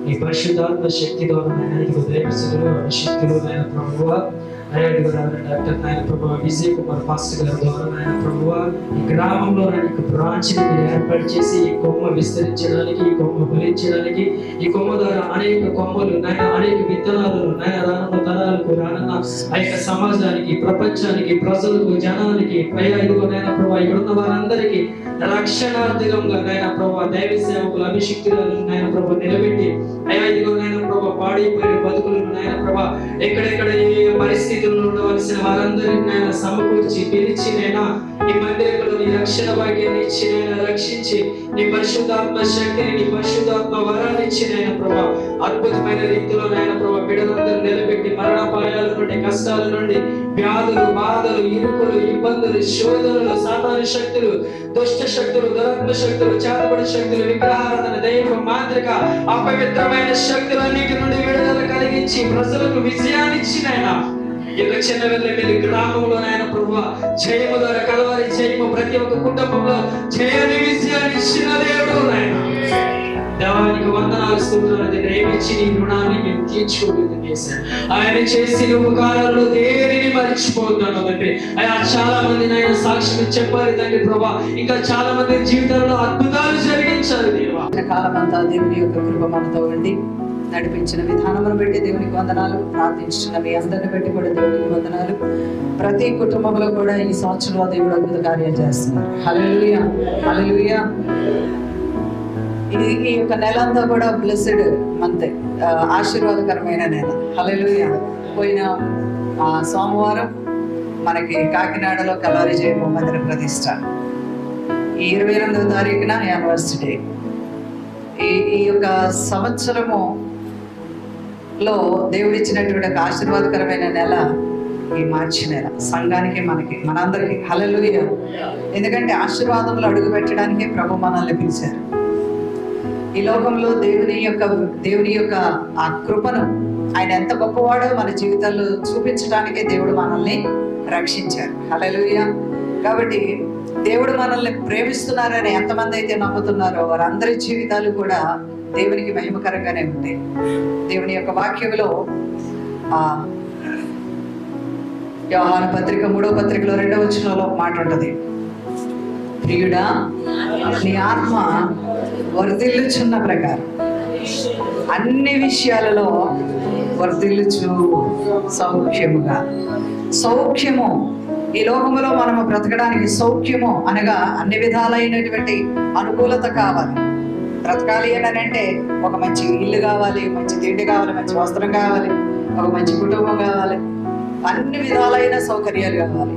ఈ పరిశుద్ధాత్మ శక్తి ద్వారా ఇదిగో దైవశక్తులు అభిషక్తులు అయిన ప్రభువా అయ్యా డాక్టర్ నాయన ప్రభు విజయ్ కుమార్ పాస్టర్ గారి ద్వారా నాయన ప్రభు ఈ గ్రామంలో నాకు బ్రాంచ్ని మీరు ఏర్పాటు చేసి ఈ కొమ్మ విస్తరించడానికి, ఈ కొమ్మ ఫలించడానికి, ఈ కొమ్మ ద్వారా అనేక కొమ్మలు నాయన, అనేక విత్తనాలు నాయన రానున్న తరాలకు, రానున్న ఆ యొక్క సమాజానికి, ప్రపంచానికి, ప్రజలకు, జనానికి అయ్యా ఇదిగో నాయన ప్రభు ఇక్కడ ఉన్న వారందరికీ రక్షణార్థకంగా నాయన ప్రభు దైవ సేవకులు అభిషిక్తులను నాయన ప్రభు నిలబెట్టి అయ్యా ఇదిగో నాయన ప్రభు పాడైపోయిన బతుకులను నాయన ప్రభు ఎక్కడెక్కడ ఏ పరిస్థితుల్లో ఉండవలసిన వారందరినీ నాయన సమకూర్చి పిలిచి నైనా ఈ మందిరంలో నీ రక్షణ భాగ్యాన్ని ఇచ్చి నాయన రక్షించి నీ పరిశుద్ధాత్మ శక్తిని, నీ పరిశుద్ధాత్మ వరాన్ని ఇచ్చి నాయన ప్రభు అద్భుతమైన రీతిలో నాయన ప్రభు బిడ్డలందరూ నిలబెట్టి మరణాపాయాల నుండి, కష్టాల నుండి, వ్యాధులు, బాధలు, ఇరుకులు, ఇబ్బందులు, శోధనలు, సాతాను శక్తులు, దుష్ట శక్తులు, దురాత్మ శక్తులు, చేతబడి శక్తులు, విగ్రహారాధన, దైవ మాంత్రిక అపవిత్రమైన శక్తులన్నిటి నుండి విడుదల కలిగించి ప్రజలకు విజయాన్ని ఇచ్చినైనా ఈ చిన్న వెళ్ళి గ్రామంలో నాయన ప్రభు జయము ద్వారా కలవారి జయము ప్రతి ఒక్క కుటుంబంలో జయాన్ని విజయాన్ని ఇచ్చిన దేవుడు నాయన దేవానికి వందనాలు స్తుతులను ప్రేమించి నీ రుణాన్ని మేము తీర్చుకోలేదు చేశాను. ఆయన చేసిన ఉపకారాలు దేనిని మర్చిపోతున్నాను తండ్రి. అయ్యా చాలా మంది నాయన సాక్ష్యం చెప్పారు తండ్రి ప్రభా, ఇంకా చాలా మంది జీవితంలో అద్భుతాలు జరిగించారు దేవా. కాలం అంతా దేవుని యొక్క కృప మనతో ఉండి నడిపించిన విధానమును బట్టి దేవునికి వందనాలు. ప్రార్థించిన మీ అందరిని బట్టి కూడా దేవునికి వందనాలు. ప్రతి కుటుంబంలో కూడా ఈ సంవత్సరంలో దేవుడు అద్భుత కార్యాలు చేస్తున్నారు. హల్లెలూయా, హల్లెలూయా. ఈ యొక్క నెల అంతా కూడా బ్లెస్డ్ మంత్, ఆశీర్వాదకరమైన నెల. హల్లెలూయా. పోయిన సోమవారం మనకి కాకినాడలో కల్వరి జయము మందిర ప్రతిష్ట, ఈ 28వ తారీఖున యానివర్సరీ. ఈ యొక్క సంవత్సరము లో దేవుడిచ్చినటువంటి ఒక ఆశీర్వాదకరమైన నెల ఈ మార్చి నెల సంఘానికి, మనకి, మనందరికి. హల్లెలూయా. ఎందుకంటే ఆశీర్వాదంలో అడుగు పెట్టడానికే ప్రభు మనల్ని పిలిచారు. ఈ లోకంలో దేవుని యొక్క ఆ కృపను, ఆయన ఎంత గొప్పవాడో మన జీవితాల్లో చూపించడానికే దేవుడు మనల్ని రక్షించారు. హల్లెలూయా. కాబట్టి దేవుడు మనల్ని ప్రేమిస్తున్నారని ఎంతమంది అయితే నమ్ముతున్నారో వారందరి జీవితాలు కూడా దేవునికి మహిమకరంగానే ఉంటాయి. దేవుని యొక్క వాక్యంలో యోహాను పత్రిక 3వ పత్రికలో 2వ వచనంలో ఒక మాట ఉంటుంది. ప్రియుడా, నీ ఆత్మ వర్ధిల్లుచున్న ప్రకారం అన్ని విషయాలలో వర్ధిల్లుచు సౌఖ్యముగా. సౌఖ్యము ఈ లోకములో మనము బ్రతకడానికి సౌఖ్యము అనగా అన్ని విధాలైనటువంటి అనుకూలత కావాలి. బ్రతకాలి అని అంటే ఒక మంచి ఇల్లు కావాలి, మంచి తిండి కావాలి, మంచి వస్త్రం కావాలి, ఒక మంచి కుటుంబం కావాలి, అన్ని విధాలైన సౌకర్యాలు కావాలి.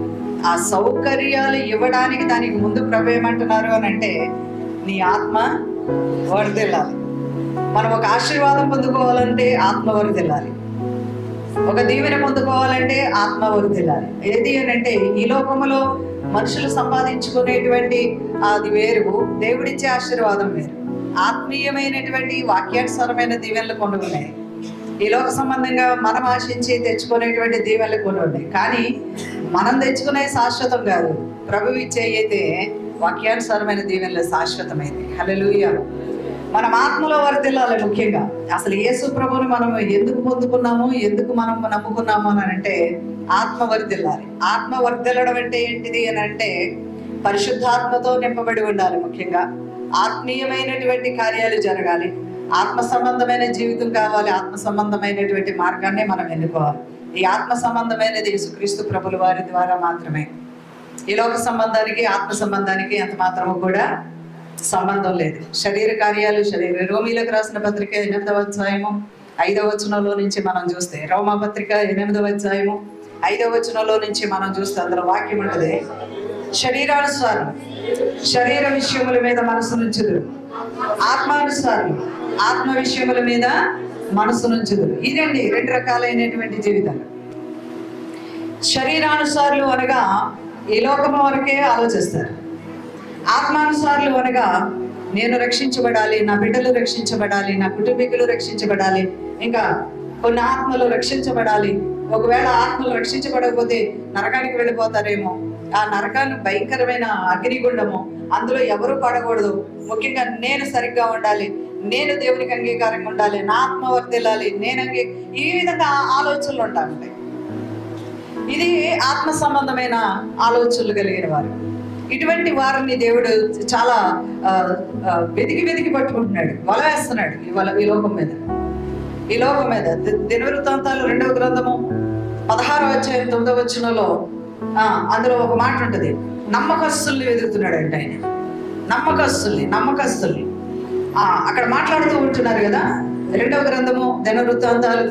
ఆ సౌకర్యాలు ఇవ్వడానికి దానికి ముందు ప్రభు ఏమంటున్నారు అని అంటే నీ ఆత్మ వర్ధిల్లాలి. మనం ఒక ఆశీర్వాదం పొందుకోవాలంటే ఆత్మ వర్ధిల్లాలి. ఒక దీవెన పొందుకోవాలంటే ఆత్మ వర్ధిల్లాలి. ఏది అని అంటే ఈ లోకములో మనుషులు సంపాదించుకునేటువంటి అది వేరు, దేవుడిచ్చే ఆశీర్వాదం వేరు. ఆత్మీయమైనటువంటి వాక్యానుసారమైన దీవెనలు కొన్ని ఉన్నాయి. ఈ లోక సంబంధంగా మనం ఆశించి తెచ్చుకునేటువంటి దీవెనలు కొన్ని ఉన్నాయి. కానీ మనం తెచ్చుకునే శాశ్వతం కాదు, ప్రభు ఇచ్చే అయితే వాక్యానుసారమైన దీవెనలు శాశ్వతమైనది. హల్లెలూయా. మనం ఆత్మలో వర్ధిల్లాలి. ముఖ్యంగా అసలు యేసు ప్రభువుని మనం ఎందుకు పొందుకున్నాము, ఎందుకు మనం నమ్ముకున్నాము అని అంటే ఆత్మ వర్ధిల్లాలి. ఆత్మ వర్ధిల్లడం అంటే ఏంటిది అని అంటే పరిశుద్ధాత్మతో నింపబడి ఉండాలి. ముఖ్యంగా ఆత్మీయమైనటువంటి కార్యాలు జరగాలి. ఆత్మ సంబంధమైన జీవితం కావాలి. ఆత్మ సంబంధమైనటువంటి మార్గాన్ని మనం ఎన్నుకోవాలి. ఈ ఆత్మ సంబంధమైనది యేసుక్రీస్తు ప్రభుల వారి ద్వారా మాత్రమే. ఈ లోక సంబంధానికి ఆత్మ సంబంధానికి ఎంత మాత్రము కూడా సంబంధం లేదు. శరీర కార్యాలు, రోమీలకు రాసిన పత్రిక 8వ అధ్యాయము 5వ వచనంలో నుంచి మనం చూస్తే, రోమా పత్రిక 8వ అధ్యాయము 5వ వచనంలో నుంచి మనం చూస్తే అందులో వాక్యం ఉంటుంది, శరీరానుసారం శరీర విషయముల మీద మనసు నుంచుదురు, ఆత్మానుసారం ఆత్మ విషయముల మీద మనసు నుంచుదురు. ఇదండి 2 రకాలైనటువంటి జీవితాలు. శరీరానుసారులు అనగా ఈ లోకం వరకే ఆలోచిస్తారు. ఆత్మానుసారులు అనగా నేను రక్షించబడాలి, నా బిడ్డలు రక్షించబడాలి, నా కుటుంబీకులు రక్షించబడాలి, ఇంకా కొన్ని ఆత్మలు రక్షించబడాలి. ఒకవేళ ఆత్మలు రక్షించబడకపోతే నరకానికి వెళ్ళిపోతారేమో, ఆ నరకాన్ని భయంకరమైన అగ్నిగుండము, అందులో ఎవరు పడకూడదు, ముఖ్యంగా నేను సరిగ్గా ఉండాలి, నేను దేవునికి అంగీకారంగా ఉండాలి, నా ఆత్మ వర్ధిల్లాలి, ఈ విధంగా ఆలోచనలు ఉంటాయి. ఇది ఆత్మ సంబంధమైన ఆలోచనలు కలిగిన వారు. ఇటువంటి వారిని దేవుడు చాలా వెతికి పట్టుకుంటున్నాడు, వల వేస్తున్నాడు ఈ లోకం మీద. దినవృత్తాంతాలు 2వ గ్రంథము 16వ అధ్యాయం 9వ వచనంలో అందులో ఒక మాట ఉంటుంది, నమ్మకస్తుల్ని వెతుకుతున్నాడు అంటే ఆయన. నమ్మకస్తుల్ని అక్కడ మాట్లాడుతూ ఉంటున్నారు కదా. 2వ గ్రంథము దినవృత్తాంతాలు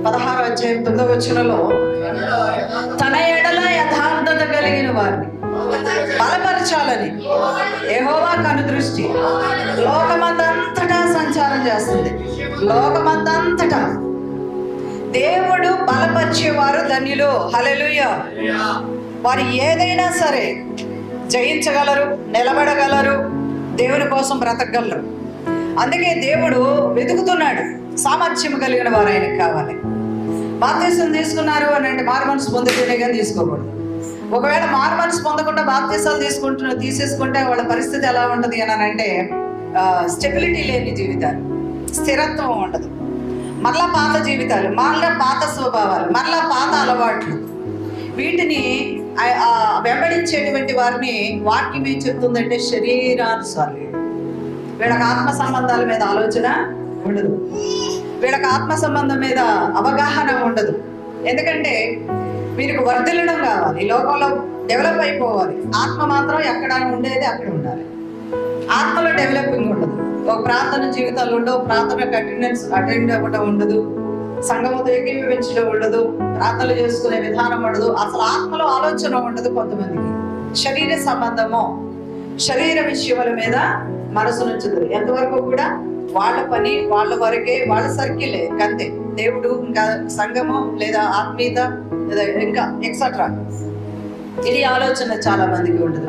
16వ అధ్యాయం 9వ వచనంలో, తన ఎడల యథార్థత కలిగిన వారిని బలపరచాలని యెహోవా కనుదృష్టి లోకమంతటా సంచారం చేస్తుంది. లోకమంతటా దేవుడు బలపరిచేవారు ధన్యులు. హల్లెలూయా. వారు ఏదైనా సరే జయించగలరు, నిలబడగలరు, దేవుని కోసం బ్రతకగలరు. అందుకే దేవుడు వెతుకుతున్నాడు సామర్థ్యం కలిగిన వారు ఆయనకు కావాలి. బాప్తిసం తీసుకున్నారు అని అంటే మారుమనసు పొందుతూనే కానీ తీసుకోకూడదు. ఒకవేళ మారుమనసు పొందకుండా బాప్తిసాలు తీసేసుకుంటే వాళ్ళ పరిస్థితి ఎలా ఉంటుంది అని అంటే స్టెబిలిటీ లేని జీవితాలు, స్థిరత్వం ఉండదు. మరలా పాత జీవితాలు, మరలా పాత స్వభావాలు, మరలా పాత అలవాట్లు, వీటిని వెంబడించేటువంటి వారిని వాక్యం ఏం చెప్తుందంటే శరీరానుసారి. వీళ్ళకి ఆత్మ సంబంధాల మీద ఆలోచన ఉండదు, వీళ్ళకి ఆత్మ సంబంధం మీద అవగాహన ఉండదు. ఎందుకంటే వీరికి వర్ధిల్లడం కావాలి, ఈ లోకంలో డెవలప్ అయిపోవాలి. ఆత్మ మాత్రం ఎక్కడ ఉండేది అక్కడ ఉండాలి. ఆత్మలో డెవలపింగ్ ఉండదు. ఒక ప్రార్థన జీవితాలు ఉండవు, ప్రార్థనకు అటెండ్ అవ్వడం ఉండదు, సంఘముతో ఏకీభవించడం ఉండదు, ప్రార్థనలు చేసుకునే విధానం ఉండదు, అసలు ఆత్మలో ఆలోచన ఉండదు. కొంతమందికి శరీర సంబంధము, శరీర విషయముల మీద మనసు నుంచుదు. ఎంతవరకు కూడా వాళ్ళ పని వాళ్ళ వరకే, వాళ్ళ సర్కిలే అంతే. దేవుడు ఇంకా సంఘము లేదా ఆత్మీయత లేదా ఇంకా ఎక్సెట్రా, ఇది ఆలోచన చాలా మందికి ఉండదు.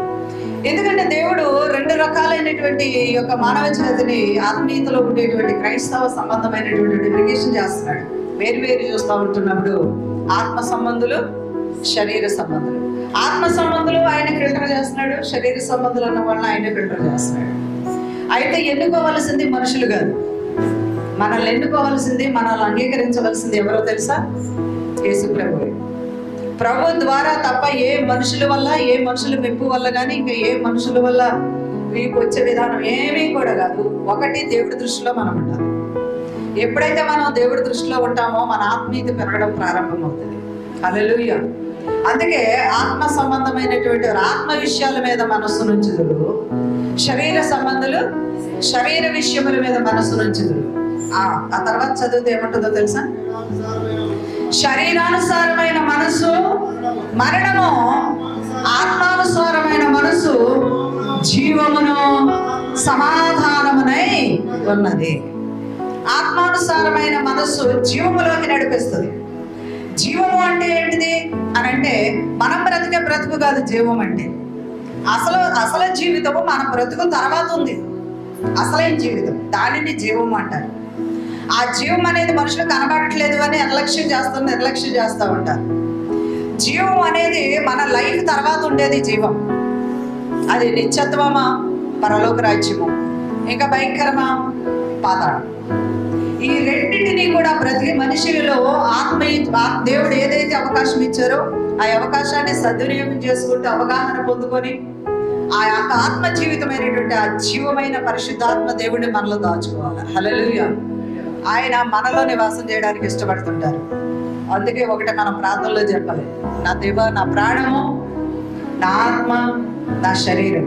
ఎందుకంటే దేవుడు 2 రకాలైనటువంటి ఈ యొక్క మానవ జాతిని ఆత్మీయతలో ఉండేటువంటి క్రైస్తవ సంబంధమైనటువంటి డెఫికేషన్ చేస్తున్నాడు. వేరు చూస్తూ ఉంటున్నప్పుడు ఆత్మ సంబంధులు, శరీర సంబంధులు. ఆత్మ సంబంధులు ఆయన ఫిల్టర్ చేస్తున్నాడు, శరీర సంబంధులు అన్న వాళ్ళని ఆయన ఫిల్టర్ చేస్తున్నాడు. అయితే ఎన్నుకోవలసింది మనుషులు కాదు, మనల్ని ఎన్నుకోవలసింది, మనల్ని అంగీకరించవలసింది ఎవరో తెలుసా? యేసు ప్రభువే. ప్రభు ద్వారా తప్ప ఏ మనుషుల వల్ల, ఏ మనుషుల మెప్పు వల్ల కానీ ఇంకా ఏ మనుషుల వల్ల మీకు వచ్చే విధానం ఏమీ కూడా కాదు. ఒకటి, దేవుడి దృష్టిలో మనం ఉండాలి. ఎప్పుడైతే మనం దేవుడి దృష్టిలో ఉంటామో మన ఆత్మీయత పెరగడం ప్రారంభమవుతుంది. హల్లెలూయా. అందుకే ఆత్మ సంబంధమైనటువంటి ఆత్మ విషయాల మీద మనస్సు నుంచుదురు, శరీర సంబంధులు శరీర విషయముల మీద మనస్సు నుంచుదురు. ఆ తర్వాత చదివితే ఏమంటుందో తెలుసా? శరీరానుసారమైన మనసు మరణము, ఆత్మానుసారమైన మనసు జీవమును సమాధానమునై ఉన్నది. ఆత్మానుసారమైన మనస్సు జీవములోకి నడిపిస్తుంది. జీవము అంటే ఏంటిది అని అంటే మనం బ్రతికే బ్రతుకు కాదు జీవం అంటే. అసలు జీవితము మన బ్రతుకు తర్వాత ఉంది. అసలైన జీవితం, దానిని జీవం అంటారు. ఆ జీవం అనేది మనుషులు కనబడట్లేదు అని నిర్లక్ష్యం చేస్తూ ఉంటారు. జీవం అనేది మన లైఫ్ తర్వాత ఉండేది జీవం. అది నిత్యత్వమా, పరలోక రాజ్యము, ఇంకా భయంకరమా, పాతాళం. ఈ రెండింటినీ కూడా ప్రతి మనిషిలో దేవుడు ఏదైతే అవకాశం ఇచ్చారో ఆ అవకాశాన్ని సద్వినియోగం చేసుకుంటూ అవగాహన పొందుకొని ఆ యొక్క ఆత్మ జీవితమైనటువంటి ఆ జీవమైన పరిశుద్ధాత్మ దేవుడిని మనలో దాచుకోవాలి. హల్లెలూయా. ఆయన మనలో నివాసం చేయడానికి ఇష్టపడుతుంటారు. అందుకే ఒకటి మనం ప్రార్థనలో చెప్పాలి, నా దేవా, నా ప్రాణము, నా ఆత్మ, నా శరీరం,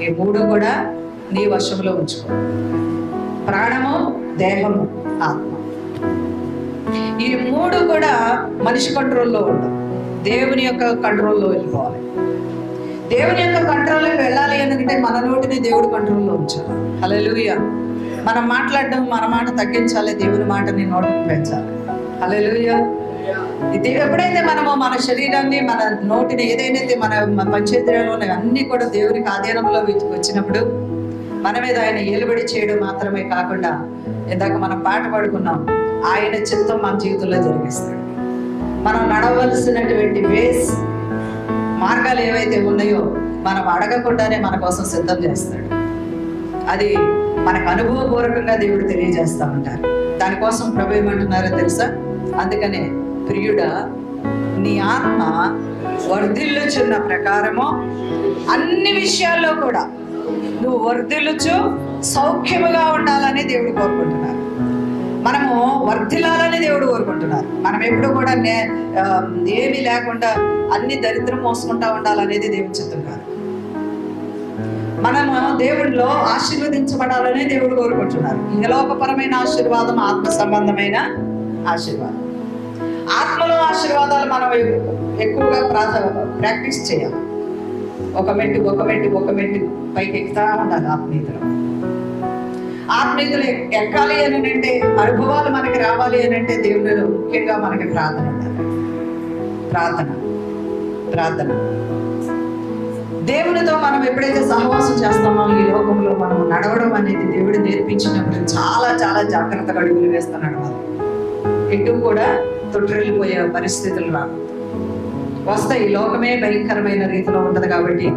ఈ 3 కూడా నీ వశంలో ఉంచుకో. ప్రాణము, దేహము, ఆత్మ, ఈ 3 కూడా మనిషి కంట్రోల్లో ఉండవు, దేవుని యొక్క కంట్రోల్లో వెళ్ళిపోవాలి. దేవుని యొక్క కంట్రోల్లోకి వెళ్ళాలి ఎందుకంటే మన నోటిని దేవుడు కంట్రోల్లో ఉంచాలి. హల్లెలూయా. మనం మాట్లాడడం, మన మాట తగ్గించాలి, దేవుని మాటని నోటిని పెంచాలి. హల్లెలూయా. ఇది ఎప్పుడైతే మనము మన శరీరాన్ని, మన నోటిని, ఏదైతే మన పంచేంద్రియాలు అన్ని కూడా దేవునికి ఆధీనంలో వచ్చినప్పుడు మన మీద ఆయన ఏలుబడి చేయడం మాత్రమే కాకుండా, ఇందాక మనం పాట పాడుకున్నాం, ఆయన చిత్తం మన జీవితంలో జరిగిస్తాడు. మనం నడవలసినటువంటి మార్గాలు ఏవైతే ఉన్నాయో మనం అడగకుండానే మన కోసం సిద్ధం చేస్తాడు. అది మనకు అనుభవపూర్వకంగా దేవుడు తెలియజేస్తా ఉంటారు. దానికోసం ప్రభు ఏమంటున్నారో తెలుసా? అందుకనే ప్రియుడా, నీ ఆత్మ వర్ధిల్లుచున్న ప్రకారము అన్ని విషయాల్లో కూడా నువ్వు వర్ధిల్లుచు సౌఖ్యముగా ఉండాలని దేవుడు కోరుకుంటున్నారు. మనము వర్ధిల్లాలని దేవుడు కోరుకుంటున్నారు. మనం ఎప్పుడు కూడా ఏమీ లేకుండా అన్ని దరిద్రం మోసుకుంటా ఉండాలనేది దేవుడు చెప్తున్నారు. మనము దేవుడిలో ఆశీర్వదించబడాలనే దేవుడు కోరుకుంటున్నారు. ఇహలోకపరమైన ఆశీర్వాదం, ఆత్మ సంబంధమైన ఆశీర్వాదం. ఆత్మలో ఆశీర్వాదాలు మనం ఎక్కువగా ప్రాక్టీస్ చేయాలి. ఒక మెట్టు పైకి ఎక్కుతా ఉండాలి. ఆత్మీయతలు ఎక్కాలి అని అంటే, అనుభవాలు మనకి రావాలి అని అంటే దేవుడిలో ముఖ్యంగా మనకి ప్రార్థన ఉండాలి. ప్రార్థన దేవునితో మనం ఎప్పుడైతే సహవాసం చేస్తామో ఈ లోకంలో మనం నడవడం అనేది దేవుడు నేర్పించినప్పుడు చాలా చాలా జాగ్రత్తగా అడుగులు వేస్తున్నాడు. మనం ఎటు కూడా తొట్టిల్లిపోయే పరిస్థితులు వస్తాయి. ఈ లోకమే భయంకరమైన రీతిలో ఉంటది కాబట్టి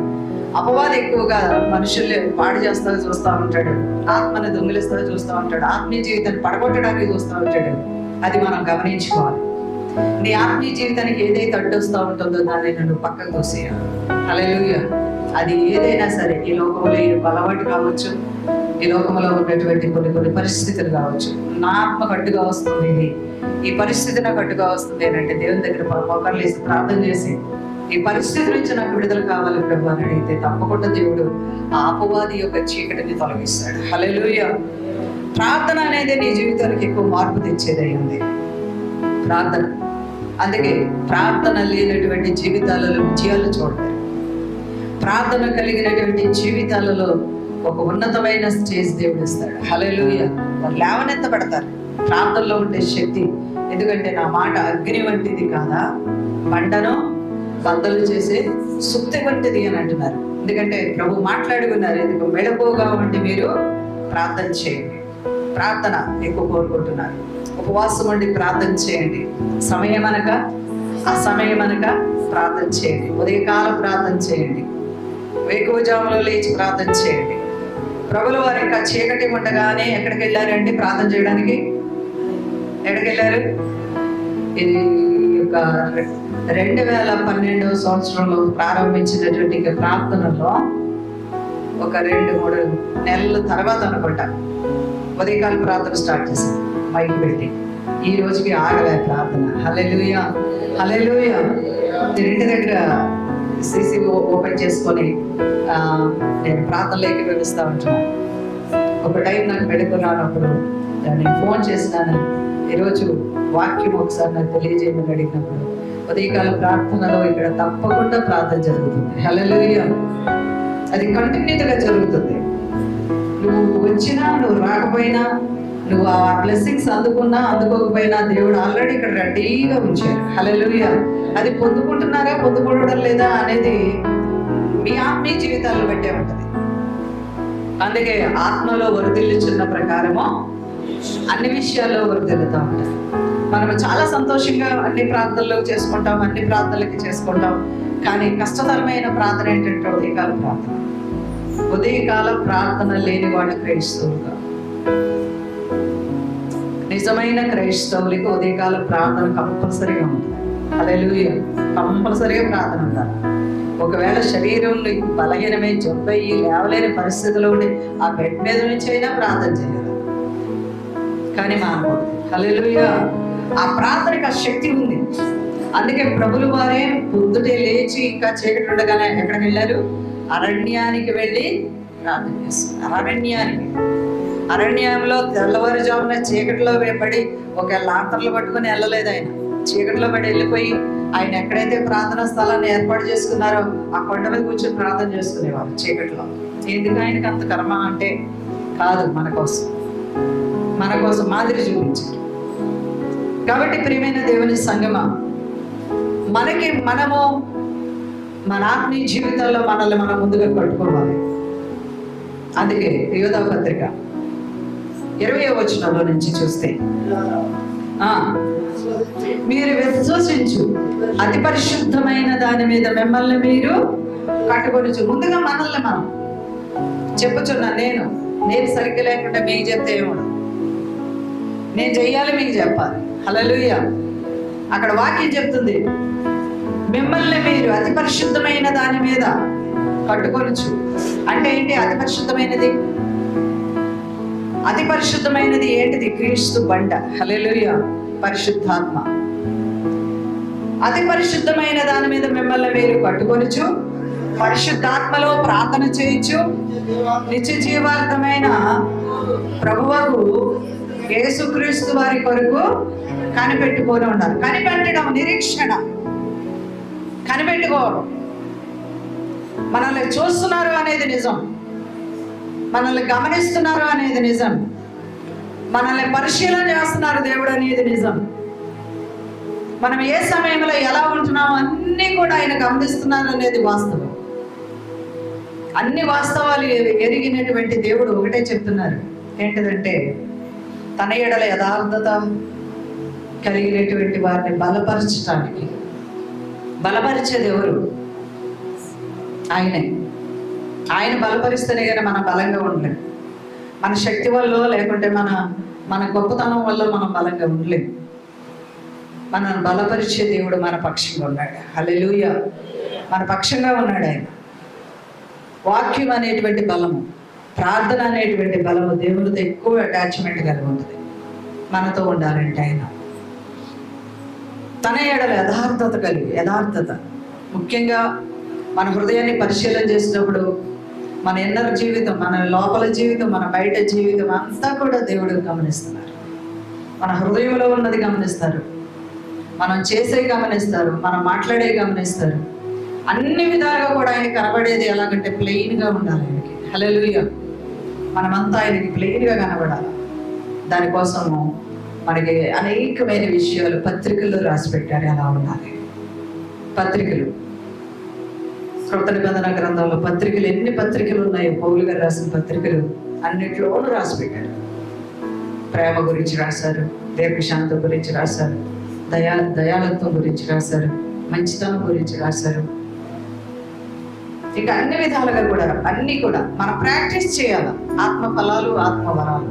అపవాది ఎక్కువగా మనుషుల్ని పాడు చేస్తా చూస్తూ ఉంటాడు. ఆత్మని దొంగిలిస్తా చూస్తూ ఉంటాడు. ఆత్మీయ జీవితాన్ని పడగొట్టడానికి చూస్తూ ఉంటాడు. అది మనం గమనించుకోవాలి. నీ ఆత్మీయ జీవితానికి ఏదైతే అడ్డొస్తూ ఉంటుందో దాన్ని నువ్వు పక్కకు తోసేయాలి. హల్లెలూయా. అది ఏదైనా సరే, ఈ లోకంలో అలవాటు కావచ్చు, ఈ లోకంలో ఉన్నటువంటి కొన్ని పరిస్థితులు కావచ్చు. నా ఆత్మ కట్టుగా వస్తుంది, ఈ పరిస్థితి నాకు కట్టుగా వస్తుంది అని అంటే దేవుని దగ్గర మోకాళ్ళు వేసి ప్రార్థన చేసి ఈ పరిస్థితి నుంచి నాకు విడుదల కావాలి ప్రభు అని అడిగితే తప్పకుండా దేవుడు ఆ అపవాది యొక్క చీకటిని తొలగిస్తాడు. హల్లెలూయా. ప్రార్థన అనేది నీ జీవితానికి ఎక్కువ మార్పు తెచ్చేదై ఉంది. ప్రార్థన. అందుకే ప్రార్థన లేనటువంటి జీవితాలలో విజయాలు చూడలేరు. ప్రార్థన కలిగినటువంటి జీవితాలలో ఒక ఉన్నతమైన స్టేజ్ దేవుడు ఇస్తాడు. హల్లెలూయా. వారు లేవనెత్తబడతారు ప్రార్థనలో ఉండే శక్తి. ఎందుకంటే నా మాట అగ్ని వంటిది కాదా, మంటను బద్దలు చేసే సుత్తి వంటిది అని అంటున్నారు. ఎందుకంటే ప్రభు మాట్లాడి ఉన్నారు, ఎందుకు మెళకువగా ఉండి మీరు ప్రార్థన చేయండి. ప్రార్థన ఎక్కువ కోరుకుంటున్నారు. ఉపవాసం ఉండి ప్రార్థన చేయండి. సమయం అనక అసమయం అనక ప్రార్థన చేయండి. ఉదయకాలం ప్రార్థన చేయండి. వేకువజాములో లేచి ప్రార్థన చేయండి. ప్రభుల వారి యొక్క చీకటి ఉండగానే ఎక్కడికి వెళ్ళారండి ప్రార్థన చేయడానికి? ఎక్కడికి వెళ్ళారు? ఇది యొక్క 2012వ సంవత్సరంలో ప్రారంభించినటువంటి ప్రార్థనలో ఒక 2-3 నెలల తర్వాత అనుకుంటా ఉదయకాల ప్రార్థన స్టార్ట్ చేశాను మైక్ పెట్టి. ఈ రోజుకి ఆగలే ప్రార్థన. హల్లెలూయా, హల్లెలూయా. ఇంటి దగ్గర సిసి ఓపెన్ చేసుకొని నేను ప్రార్థనలోకి వెళ్ళిస్తూ ఉంటున్నాను. ఒక టైం నాకు పెడుకున్నానప్పుడు నేను ఫోన్ చేసినాను, ఈరోజు వాక్యం ఒకసారి నాకు తెలియజేయమని అడిగినప్పుడు ఉదయకాల ప్రార్థనలో ఇక్కడ తప్పకుండా ప్రార్థన జరుగుతుంది. హల్లెలూయా. అది కంటిన్యూగా జరుగుతుంది. నువ్వు వచ్చినా నువ్వు రాకపోయినా, నువ్వు ఆ బ్లెస్సింగ్స్ అందుకున్నా అందుకోకపోయినా దేవుడు ఆల్రెడీ ఇక్కడ రెడీగా ఉంచారు. హల్లెలూయా. అది పొందుకుంటున్నారా పొందుకోవడం లేదా అనేది మీ ఆత్మీయ జీవితాలను బట్టే ఉంటుంది. అందుకే ఆత్మలో వరదిల్లుచున్న ప్రకారము అన్ని విషయాల్లో వరదిల్లుతూ ఉంటారు. మనం చాలా సంతోషంగా అన్ని ప్రార్థనలు చేసుకుంటాం, అన్ని ప్రార్థనలకి చేసుకుంటాం. కానీ కష్టతరమైన ప్రార్థన ఏంటంటే ఉదయకాల ప్రార్థన. ఉదయకాల ప్రార్థన లేని వాళ్ళు క్రైస్తవులుగా. నిజమైన క్రైస్తవులకి ఉదయకాల ప్రార్థన కంపల్సరీగా ఉంటుంది. హల్లెలూయా. కంపల్సరీగా ప్రార్థన ఉండాలి. ఒకవేళ శరీరం బలహీనమై జబ్బయ్యి లేవలేని పరిస్థితిలో ఉండి ఆ బెడ్ మీద నుంచి అయినా ప్రార్థన చేయాలి. కానీ మానవుడు హల్లెలూయా ఆ ప్రార్థనకి ఆ శక్తి ఉంది. అందుకే ప్రభులు వారే పొద్దుటే లేచి ఇంకా చీకటి ఉండగానే ఎక్కడికి వెళ్ళారు? అరణ్యానికి వెళ్ళి ప్రార్థన చేస్తారు. అరణ్యంలో తెల్లవారుజామున చీకటిలో పడి ఒక లాంతర్లు పట్టుకుని వెళ్ళలేదు ఆయన. చీకటిలో పడి వెళ్ళిపోయి ఆయన ఎక్కడైతే ప్రార్థనా స్థలాన్ని ఏర్పాటు చేసుకున్నారో ఆ కొండ మీద కూర్చొని ప్రార్థన చేసుకునేవారు చీకటిలో. ఎందుకు ఆయనకి అంత కర్మ అంటే కాదు, మన కోసం మాదిరి చూపించారు. కాబట్టి ప్రియమైన దేవుని సంగమా, మనము మన ఆత్మీయ జీవితాల్లో మనల్ని మనం ముందుగా కట్టుకోవాలి. అందుకే యోధా పత్రిక 20వ వచనంలో నుంచి చూస్తే మీరు విశ్వసించు అతి పరిశుద్ధమైన దాని మీద మిమ్మల్ని మీరు కట్టుకొని ముందుగా మనల్ని మనం చెప్పుచున్నా. నేను సరిగ్గా లేకుండా మీకు చెప్తే ఏముండదు, నేను చెయ్యాలి మీకు చెప్పాలి. హల్లెలూయా. అక్కడ వాక్యం చెప్తుంది మిమ్మల్ని మీరు అతి పరిశుద్ధమైన దాని మీద కట్టుకొనుచు. అంటే ఏంటి అతి పరిశుద్ధమైనది? అతి పరిశుద్ధమైనది ఏంటిది? క్రీస్తు బండ. హల్లెలూయా. పరిశుద్ధాత్మ. అతి పరిశుద్ధమైన దాని మీద మిమ్మల్ని మీరు కట్టుకొనుచు, పరిశుద్ధాత్మలో ప్రార్థన చేయొచ్చు, నిత్య జీవార్థమైన ప్రభువుకు యేసుక్రీస్తు వారి కొరకు కనిపెట్టుకొని ఉండాలి. కనిపెట్టడం, నిరీక్షణ, కనిపెట్టుకోవడం. మనల్ని చూస్తున్నారు అనేది నిజం, మనల్ని గమనిస్తున్నారు అనేది నిజం, మనల్ని పరిశీలన చేస్తున్నారు దేవుడు అనేది నిజం. మనం ఏ సమయంలో ఎలా ఉంటున్నామో అన్నీ కూడా ఆయన గమనిస్తున్నారు అనేది వాస్తవం. అన్ని వాస్తవాలు ఎరిగినటువంటి దేవుడు ఒకటే చెప్తున్నారు, ఏంటిదంటే తన ఎడల యథార్థత కలిగినటువంటి వారిని బలపరచడానికి. బలపరిచేది ఎవరు? ఆయనే. ఆయన బలపరిస్తేనే కానీ మనం బలంగా ఉండలేము. మన శక్తి వల్ల లేకుంటే మన గొప్పతనం వల్ల మనం బలంగా ఉండలేము. మనల్ని బలపరిచే దేవుడు మన పక్షంగా ఉన్నాడు. హల్లెలూయా. మన పక్షంగా ఉన్నాడు ఆయన. వాక్యం అనేటువంటి బలము, ప్రార్థన అనేటువంటి బలము దేవునితో ఎక్కువ అటాచ్మెంట్ కలిగి ఉంటుంది. మనతో ఉండాలంటే ఆయన తన ఎడల యథార్థత కలిగి, యథార్థత ముఖ్యంగా మన హృదయాన్ని పరిశీలన చేసినప్పుడు మన ఇన్నర్ జీవితం, మన లోపల జీవితం, మన బయట జీవితం అంతా కూడా దేవుడు గమనిస్తున్నారు. మన హృదయంలో ఉన్నది గమనిస్తారు, మనం చేసే గమనిస్తారు, మనం మాట్లాడే గమనిస్తారు. అన్ని విధాలుగా కూడా ఆయన కనబడేది ఎలాగంటే ప్లెయిన్గా ఉండాలి ఆయనకి. హల్లెలూయా. మనమంతా ఆయనకి ప్లెయిన్గా కనబడాలి. దానికోసము మనకి అనేకమైన విషయాలు పత్రికల్లో రాసి పెట్టారు. ఎలా ఉండాలి పత్రికలు. కృత నిబంధన గ్రంథంలో పత్రికలు ఎన్ని పత్రికలు ఉన్నాయో, పౌలు గారు రాసిన పత్రికలు అన్నిట్లోనూ రాసి పెట్టారు. ప్రేమ గురించి రాశారు, దీర్ఘశాంతం గురించి రాశారు, దయాళత్వం గురించి రాశారు, మంచితనం గురించి రాశారు. ఇక అన్ని విధాలుగా కూడా అన్ని కూడా మనం ప్రాక్టీస్ చేయాలి. ఆత్మఫలాలు, ఆత్మవరాలు.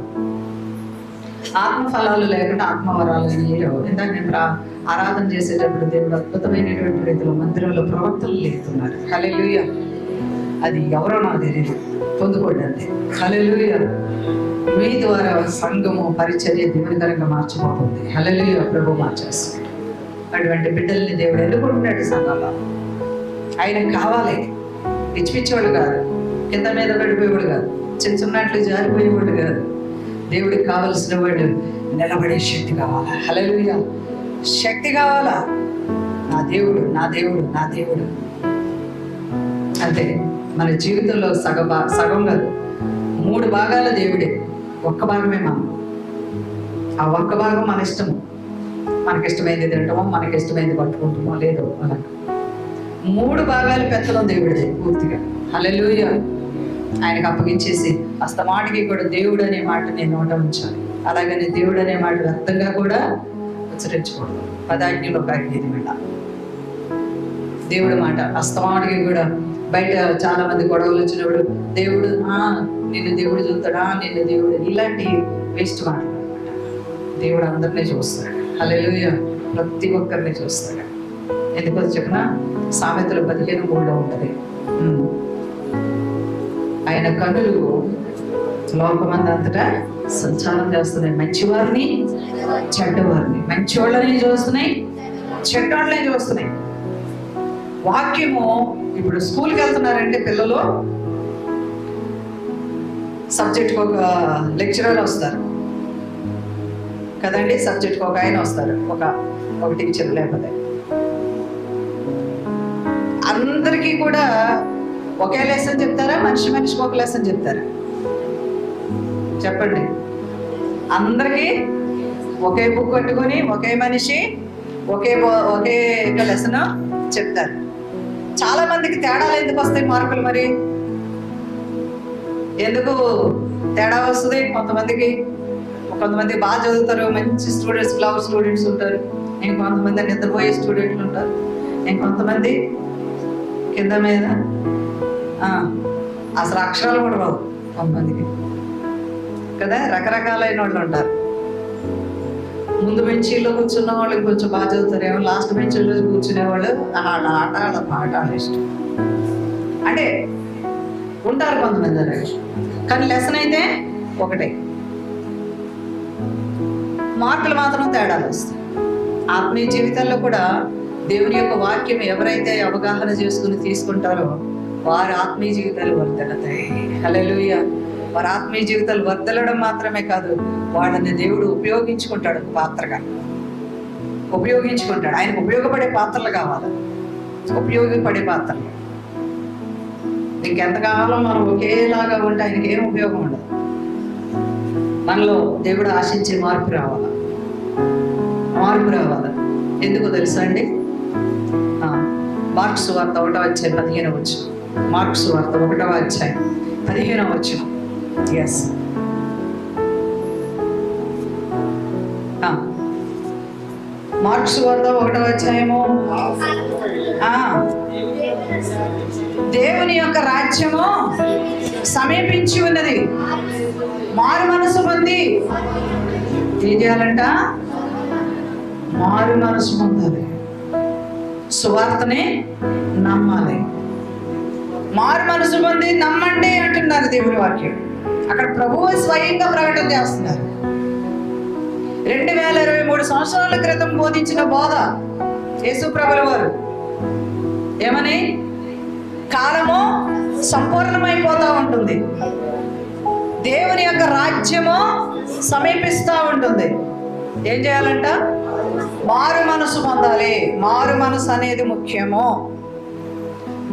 ఆత్మఫలాలు లేకుండా ఆత్మవరాలు లేవు. ఇందాక నేను ఆరాధన చేసేటప్పుడు దేవుడు అద్భుతమైనటువంటి రీతిలో మందిరంలో ప్రవక్తలు లేతున్నారు. హల్లెలూయా. అది ఎవరో నాకు తెలియదు, పొందుకోండి అంతే. హల్లెలూయా. మీ ద్వారా సంఘము పరిచర్య దీవెనకరంగా మార్చిపోతుంది. హల్లెలూయా. ప్రభు మార్చేస్తాడు. అటువంటి బిడ్డల్ని దేవుడు ఎన్నుకుంటున్నాడు సంఘంలో. ఆయనకు కావాలి. పిచ్చి పిచ్చివాడు కాదు, కింద మీద పడిపోయేవాడు కాదు, చిన్నట్లు జారిపోయేవాడు కాదు. దేవుడికి కావలసిన వాడు నిలబడే శక్తి కావాలా. హల్లెలూయా. శక్తి కావాలా. నా దేవుడు, నా దేవుడు, నా దేవుడు. అంతే. మన జీవితంలో సగం కాదు, 3 భాగాల దేవుడే, ఒక్క భాగమే మనం. ఆ ఒక్క భాగం మన ఇష్టము. మనకిష్టమైంది తింటామో, మనకిష్టమైంది పట్టుకుంటామో లేదో అలా 3 భాగాలు పెత్తనం దేవుడిదే పూర్తిగా. హల్లెలూయా. ఆయనకు అప్పగించేసి అస్తమాటికి కూడా దేవుడు అనే మాట నేను నోట ఉంచాలి. అలాగని దేవుడు అనే మాట వ్యర్థంగా కూడా ఉచ్చరించకూడదు. 10 ఆజ్ఞల్లో ఒక ఆజ్ఞ ఇది విన్నా. దేవుడు మాట అస్తమాటికి కూడా బయట చాలా మంది గొడవలు వచ్చినప్పుడు దేవుడు నిన్ను దేవుడు చూస్తాడా, నిన్ను దేవుడు, ఇలాంటి వేస్ట్ మాటలు అనమాట. దేవుడు అందరినీ చూస్తాడు. హల్లెలూయా. ప్రతి ఒక్కరిని చూస్తాడు. ఎందుకో చెప్పిన సామెతలు 15:3 ఉంటుంది. ఆయన కన్నులు లోకమందంతటా సంచారం చేస్తున్నాయి. మంచివారిని, చెడ్డవారిని. మంచివాళ్ళని చూస్తున్నాయి, చెడ్డవాళ్ళని చూస్తున్నాయి. వాక్యము ఇప్పుడు స్కూల్కి వెళ్తున్నారంటే పిల్లలు సబ్జెక్ట్కి ఒక లెక్చరర్ వస్తారు కదండి, సబ్జెక్ట్కి ఒక ఆయన వస్తారు, ఒక టీచర్. లేకపోతే అందరికీ కూడా ఒకే లెసన్ చెప్తారా, మనిషికి ఒక లెసన్ చెప్తారా? చెప్పండి. అందరికీ ఒకే బుక్ పట్టుకొని ఒకే మనిషి ఒకే లెసన్ చెప్తారు. చాలా మందికి తేడాలు ఎందుకు వస్తాయి మార్కులు? మరి ఎందుకు తేడా వస్తుంది? కొంతమంది బాగా చదువుతారు, మంచి స్టూడెంట్స్, క్లవర్ స్టూడెంట్స్ ఉంటారు. ఇంకొంతమంది నిద్రపోయే స్టూడెంట్లు ఉంటారు. ఇంకొంతమంది కింద మీద అసలు అక్షరాలు కూడా రావు కొంతమందికి కదా. రకరకాలైన వాళ్ళు ఉంటారు. ముందు బెంచీలో కూర్చున్న వాళ్ళు కొంచెం బాగా చదువుతారేమో, లాస్ట్ బెంచీలో కూర్చునే వాళ్ళు వాళ్ళ ఆట వాళ్ళ పాట వాళ్ళ ఇష్టం. అంటే ఉంటారు కొంతమంది అలాగే, కానీ లెసన్ అయితే ఒకటే, మార్కులు మాత్రం తేడాలు వస్తాయి. ఆత్మీయ జీవితాల్లో కూడా దేవుని యొక్క వాక్యం ఎవరైతే అవగాహన చేసుకుని తీసుకుంటారో వారి ఆత్మీయ జీవితాలు వర్ధలతాయి. హల్లెలూయా. వారి ఆత్మీయ జీవితాలు వర్ధలడం మాత్రమే కాదు, వాళ్ళని దేవుడు ఉపయోగించుకుంటాడు, పాత్రగా ఉపయోగించుకుంటాడు. ఆయనకు ఉపయోగపడే పాత్రలు కావాలి, ఉపయోగపడే పాత్రలు. ఇంకెంతకాలం మనం ఒకేలాగా ఉంటే ఆయనకి ఏం ఉపయోగం ఉండదు. మనలో దేవుడు ఆశించే మార్పు రావాలి, మార్పు రావాలి. ఎందుకో తెలుసా అండి? మార్కు సువార్త 1వ అధ్యాయం 15వ వచనం. మార్కు సువార్త 1వ అధ్యాయం 15వ వచనం. ఎస్, మార్కు సువార్త 1వ అధ్యాయము. దేవుని యొక్క రాజ్యము సమీపించి ఉన్నది, మారు మనసు పొంది ఏం చేయాలంట? మారు మనసు పొందాలి, సువార్తని నమ్మాలి. మారు మనసు పొంది నమ్మండి అంటున్నారు దేవుని వాక్యం. అక్కడ ప్రభువు స్వయంగా ప్రకటన చేస్తున్నారు. 2023 సంవత్సరాల క్రితం బోధించిన బోధ యేసు ప్రభుల వారు ఏమని? కాలము సంపూర్ణమైపోతా ఉంటుంది, దేవుని యొక్క రాజ్యము సమీపిస్తూ ఉంటుంది. ఏం చేయాలంట? మారు మనసు పొందాలి. మారు మనసు అనేది ముఖ్యము.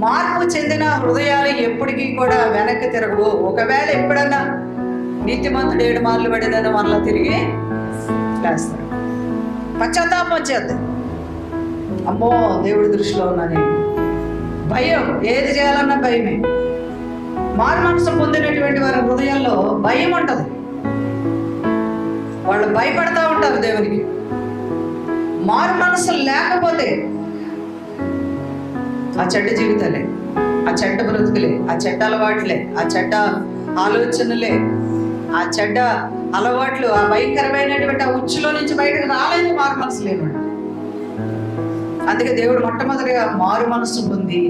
మార్పు చెందిన హృదయాలు ఎప్పటికీ కూడా వెనక్కి తిరగవు. ఒకవేళ ఎప్పుడన్నా నీతిమంతుడు 7 మార్లు పడినని మనలో తిరిగి లేస్తాడు. పశ్చాత్తాపం వచ్చేది, అమ్మో దేవుడి దృష్టిలో ఉన్నాను, భయం, ఏది చేయాలన్నా భయమే. మారు మనసు పొందినటువంటి వారి హృదయాల్లో భయం ఉంటుంది, వాళ్ళు భయపడతా ఉంటారు దేవునికి. మారు మనసు లేకపోతే ఆ చెడ్డ జీవితాలే, ఆ చెడ్డ బ్రతుకులే, ఆ చెడ్డ అలవాట్లే, ఆ చెడ్డ ఆలోచనలే, ఆ చెడ్డ అలవాట్లు, ఆ భయంకరమైనటువంటి ఆ ఉచ్చులో నుంచి బయటకు రాలేదు మారు మనసు లేనివాడు. అందుకే దేవుడు మొట్టమొదటిగా మారు మనసు పొంది,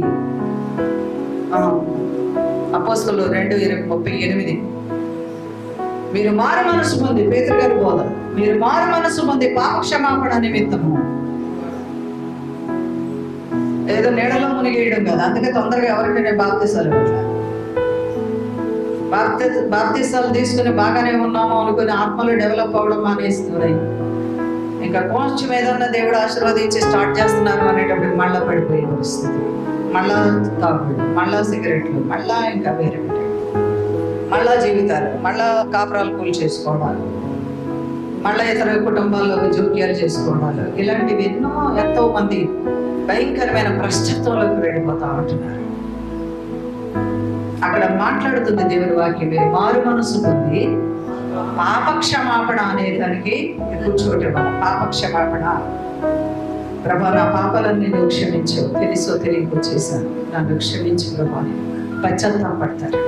అపోస్తలులు 2:38 మీరు మారు మనసు పొంది, పేతురు గారి బోధ, మీరు మారు మనసు పొంది పాప క్షమాపణ నిమిత్తము. ఏదో నీడలో మునిగేయడం కదా, అందుకే తొందరగా ఎవరికైనా బాప్తిసాలు బాప్తిసాలు తీసుకుని బాగానే ఉన్నాము అనుకుని ఆత్మలు డెవలప్ అవ్వడం మానేస్తున్నాయి. ఇంకా కొంచెం ఏదన్నా దేవుడు ఆశీర్వదించి స్టార్ట్ చేస్తున్నారు అనేటప్పుడు మళ్ళా పడిపోయే పరిస్థితి, మళ్ళా తాగుడు, మళ్ళా సిగరెట్లు, మళ్ళా ఇంకా వేరే మళ్ళా జీవితాలు, మళ్ళా కాపురాలు కూలి చేసుకోవడాలు, మళ్ళా ఇతర కుటుంబాల్లో జోక్యాలు చేసుకోవడాలు, ఇలాంటివి ఎంతో మంది భయంకరమైన భ్రష్టత్వంలోకి వెళ్ళిపోతా ఉంటున్నారు. అక్కడ మాట్లాడుతుంది దేవుని వాక్యం, మీరు మారు మనసు పొంది పాపక్షమాపణ అనే దానికి కూర్చోటి. పాపక్షమాపణ, ప్రభా నా పాపాలన్నీ నువ్వు క్షమించవు, తెలుసో తెలియకో చేశాను, నన్ను క్షమించు ప్రభా అని పశ్చాత్తాపడతారు.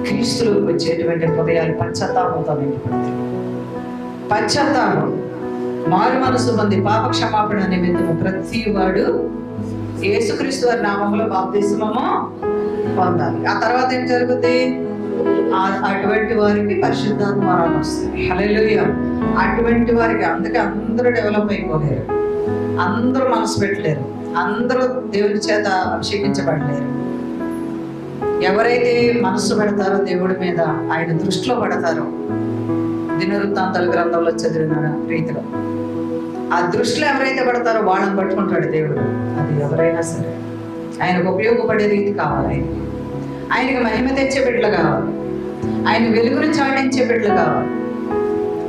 క్రీస్తులోకి వచ్చేటువంటి హృదయాలు పశ్చాత్తాపంతో నింపడతాయి. పశ్చాత్తాపం, మారు మనసు పొంది పాప క్షమాపణ నిమిత్తము ప్రతి వాడు యేసుక్రీస్తు వారి నామములో బాప్తిస్మము పొందాలి. ఆ తర్వాత ఏం జరుగుతుంది? అటువంటి వారికి పరిశుద్ధాత్మ వరాలు వస్తాయి. హల్లెలూయా. అటువంటి వారికి, అందుకే అందరూ డెవలప్ అయిపోలేరు, అందరూ మనసు పెట్టలేరు, అందరూ దేవుని చేత అభిషేకించబడలేరు. ఎవరైతే మనస్సు పెడతారో దేవుడి మీద, ఆయన దృష్టిలో పడతారో, దినవృత్తాంతాల గ్రంథంలో చదివిన రీతిలో ఆ దృష్టిలో ఎవరైతే పడతారో వాళ్ళని పట్టుకుంటాడు దేవుడు. అది ఎవరైనా సరే ఆయనకు ఉపయోగపడే రీతి కావాలి, ఆయనకు మహిమ తెచ్చే బిడ్డలు కావాలి, ఆయన వెలుగును చాటించే బిడ్డలు కావాలి,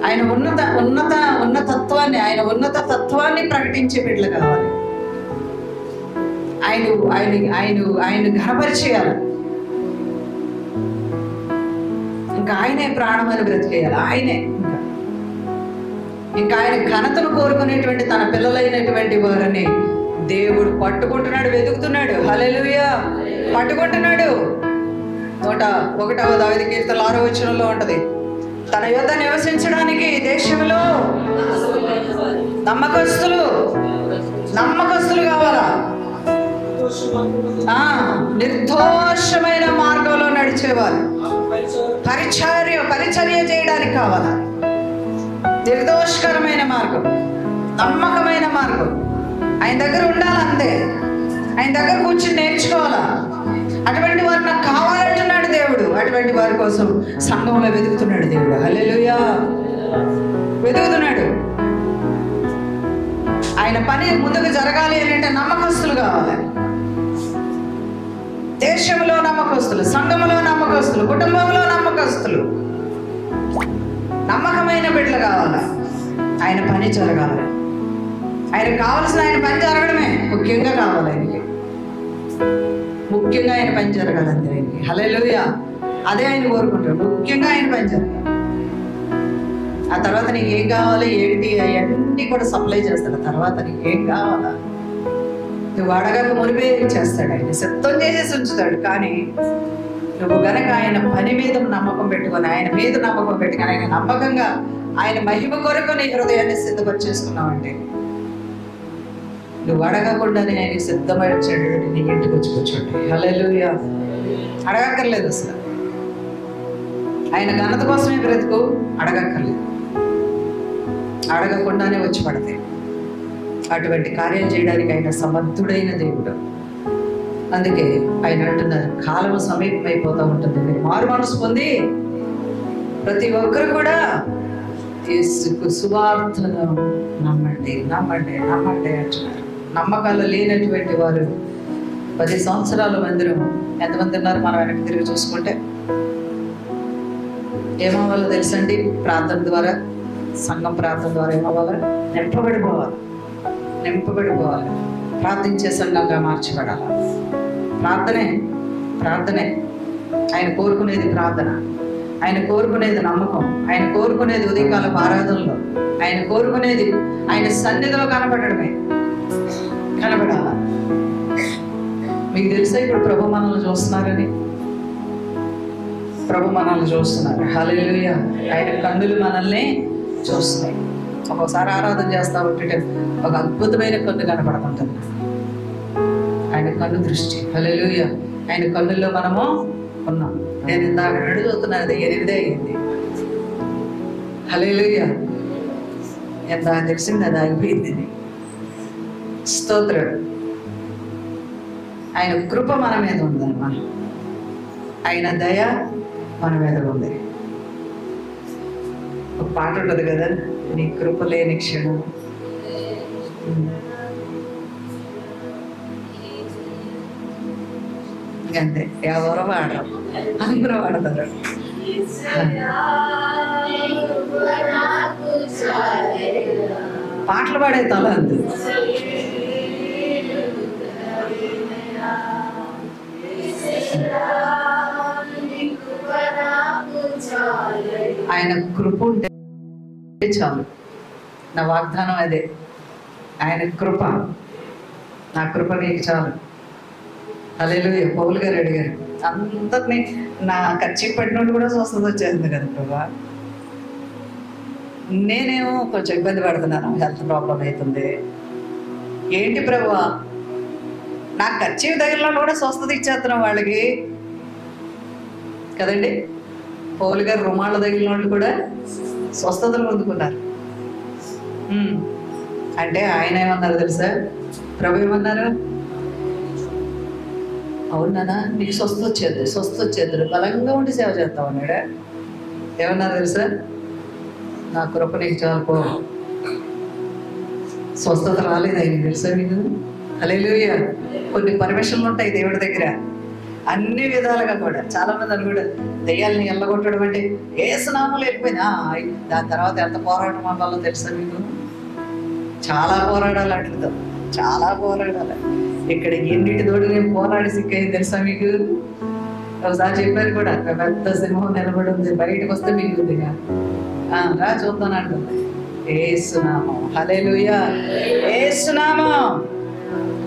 ఆయన ఉన్నతత్వాన్ని, ఆయన ఉన్నత తత్వాన్ని ప్రకటించే బిడ్డలు కావాలి, ఆయన ఘనపరిచేయాలి. ఇంకా ఆయనే ప్రాణమని బ్రతికేయాలి, ఆయనే. ఇంకా ఆయన ఘనతను కోరుకునేటువంటి తన పిల్లలైనటువంటి వారిని దేవుడు పట్టుకుంటున్నాడు, వెతుకుతున్నాడు. హల్లెలూయా. పట్టుకుంటున్నాడు. 101వ దావీదు కీర్తన 6వ వచనంలో ఉంటది, తన యొద్ద నివసించడానికి దేశంలో నమ్మకస్తులు కావాలా? నిర్దోషమైన మార్గంలో నడిచేవారు. పరిచర్య చేయడానికి కావాలా? నిర్దోషకరమైన మార్గం, నమ్మకమైన మార్గం. ఆయన దగ్గర ఉండాలంతే. ఆయన దగ్గర కూర్చుని నేర్చుకోవాలా? అటువంటి వారు నాకు కావాలంటున్నాడు దేవుడు. అటువంటి వారి కోసం సంఘంలో వెతుకుతున్నాడు దేవుడు. హల్లెలూయా, వెతుకుతున్నాడు. ఆయన పని ముందుకు జరగాలి అంటే నమ్మకస్తులు కావాలి. దేశంలో నమ్మకస్తులు, సంఘంలో నమ్మకస్తులు, కుటుంబంలో నమ్మకస్తులు, నమ్మకమైన బిడ్డలు కావాలి. ఆయన పని జరగాలి. ఆయనకు కావాల్సిన ఆయన పని జరగడమే ముఖ్యంగా కావాలి. ఆయనకి ముఖ్యంగా ఆయన పని జరగాలంటే ఆయనకి. హల్లెలూయా, అదే ఆయన కోరుకుంటాడు. ముఖ్యంగా ఆయన పని జరగాలి. ఆ తర్వాత నీకు ఏం కావాలి ఏంటి అవన్నీ కూడా సప్లై చేస్తాడు. తర్వాత నీకు ఏం కావాలా నువ్వు అడగక మునిపే చేస్తాడు. ఆయన సిద్ధం చేసేసి ఉంచుతాడు. కానీ నువ్వు గనక ఆయన పని మీద నమ్మకం పెట్టుకొని, ఆయన మీద నమ్మకం పెట్టుకొని, ఆయన నమ్మకంగా ఆయన మహిమ కొరకు నీ హృదయాన్ని సిద్ధపరిచేసుకున్నావంటే నువ్వు అడగకుండానే ఆయన సిద్ధపరిచాడు. నీ ఇంటికి వచ్చి కూర్చోండి. హల్లెలూయా, అడగక్కర్లేదు అసలు. ఆయన ఘనత కోసమే బ్రతుకు, అడగక్కర్లేదు. అడగకుండానే వచ్చి పడతాయి. అటువంటి కార్యం చేయడానికి ఆయన సమర్థుడైన దేవుడు. అందుకే ఆయన అంటున్నారు, కాలం సమీపమైపోతూ ఉంటుంది, మీరు మారు మనసు పొంది ప్రతి ఒక్కరు కూడా సువార్తను నమ్మండి నమ్మండి నమ్మండి అంటున్నారు. నమ్మకాలు లేనటువంటి వారు 10 సంవత్సరాల మందిరం ఎంతమంది ఉన్నారు? మనం వెనక్కి తిరిగి చూసుకుంటే ఏమవ్వాలో తెలుసండి? ప్రార్థన ద్వారా, సంఘం ప్రార్థన ద్వారా ఏమవ్వాలి? నింపబడిపోవాలి. ప్రార్థించే సంఘంగా మార్చబడాలి. ప్రార్థనే ఆయన కోరుకునేది. ప్రార్థన ఆయన కోరుకునేది. నమ్మకం ఆయన కోరుకునేది. ఉదయకాలపు ఆరాధనలో ఆయన కోరుకునేది ఆయన సన్నిధిలో కనబడాలా? మీకు తెలుసా ఇప్పుడు ప్రభు మనల్ని చూస్తున్నారని? హల్లెలూయా, ఆయన కన్నులు మనల్ని చూస్తున్నాయి. ఒక్కోసారి ఆరాధన చేస్తా ఉంటే ఒక అద్భుతమైన కన్ను కనపడుతుంటుంది. ఆయన కన్ను దృష్టి. హల్లెలూయా, ఆయన కన్నుల్లో మనము ఉన్నాం. నేను ఇందాక చూస్తున్నాను, అది 8 అయింది. హల్లెలూయా, ఎంత తెలిసింది అది అయిపోయింది. స్తోత్రం. ఆయన కృప మన మీద ఉందమ్మా. ఆయన దయ మన మీద ఉంది. ఒక పాట ఉంటుంది కదా, నీ కృప లేని క్షణం. అంతే, ఎవరో వాడరు, అందరూ వాడతారు. పాటలు పాడే తల అంతే. ఆయన కృప ఉంటే చాలు. నా వాగ్దానం అదే, ఆయన కృప, నా కృప నీకు చాలు. హల్లెలూయా. పౌలు గారు అడిగారు, అందరినీ నా ఖర్చు పడినోడు కూడా స్వస్థత వచ్చేసింది కదా ప్రభా, నేనేమో కొంచెం ఇబ్బంది పడుతున్నాను, హెల్త్ ప్రాబ్లం అవుతుంది. ఏంటి ప్రభా, నాకు ఖర్చు తగిలిన కూడా స్వస్థత ఇచ్చేస్తున్నాం వాళ్ళకి కదండి. పౌలు గారు రుమాళ్ళ తగిలిన వాళ్ళు కూడా స్వస్థతలు పొందుకున్నారు. అంటే ఆయన ఏమన్నారు తెలుసా? ప్రభు ఏమన్నారు? అవునా, నీకు స్వస్థ వచ్చేది బలంగా ఉండి సేవ చేస్తావు అన్నాడా? ఏమన్నారు తెలుసా? నా కృప నీకు చాలుకో. స్వస్థత రాలేదు ఆయన, తెలుసా మీకు? హల్లెలూయా. కొన్ని పర్మిషన్లు ఉంటాయి దేవుడి దగ్గర, అన్ని విధాలుగా కూడా. చాలా మంది అని కూడా దెయ్యాలని ఎల్లగొట్టడం అంటే ఏసునామాలు వెళ్ళిపోయినా, దాని తర్వాత ఎంత పోరాటం అవ్వాలో తెలుసా మీకు? చాలా పోరాడాలి, అట్లతో చాలా పోరాడాలి. ఇక్కడ ఎన్నిటితోటి నేను పోరాడి సిక్కయింది తెలుసా మీకు? ఒకసారి చెప్పారు కూడా, పెద్ద సింహం నిలబడి ఉంది, బయటకు వస్తే మిగులుతుందిగా, రా చూద్దాను అంటుంది. ఏసునామం. హల్లెలూయా, ఏసునామం.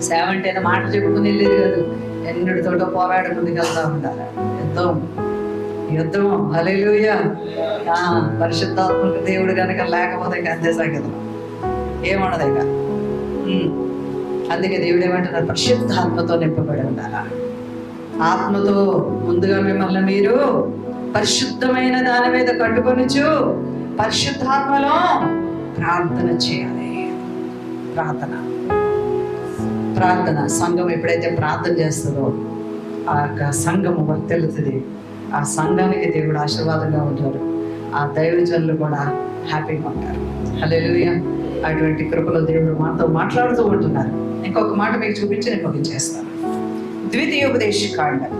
సేవంటే మాట చెప్పుకుని వెళ్ళేది కాదు, ఎన్నిటితోటో పోరాడి ముందుకు వెళ్తా ఉండాలి. ఎంతో యుద్ధం. హల్లెలూయా. పరిశుద్ధాత్మక దేవుడు కనుక లేకపోతే అంతే సంగతి, ఏమన్నది ఇక. అందుకే దేవుడు ఏమంటున్నారు, పరిశుద్ధాత్మతో నింపబడి ఉండాలా. ఆత్మతో ముందుగా మిమ్మల్ని మీరు పరిశుద్ధమైన దాని మీద కట్టుకొనిచు పరిశుద్ధాత్మలో ప్రార్థన చేయాలి. ప్రార్థన సంఘం ఎప్పుడైతే ప్రార్థన చేస్తుందో ఆ యొక్క సంఘము వర్తిల్లుతుంది. ఆ సంఘానికి దేవుడు ఆశీర్వాదంగా ఉంటారు. ఆ దైవజనులు కూడా హ్యాపీగా ఉంటారు. హల్లెలూయా. అటువంటి కృపలో దేవుడు మాతో మాట్లాడుతూ ఉంటున్నారు. ఇంకొక మాట మీకు చూపించి నేను ముగించేస్తాను. ద్వితీయోపదేశకాండం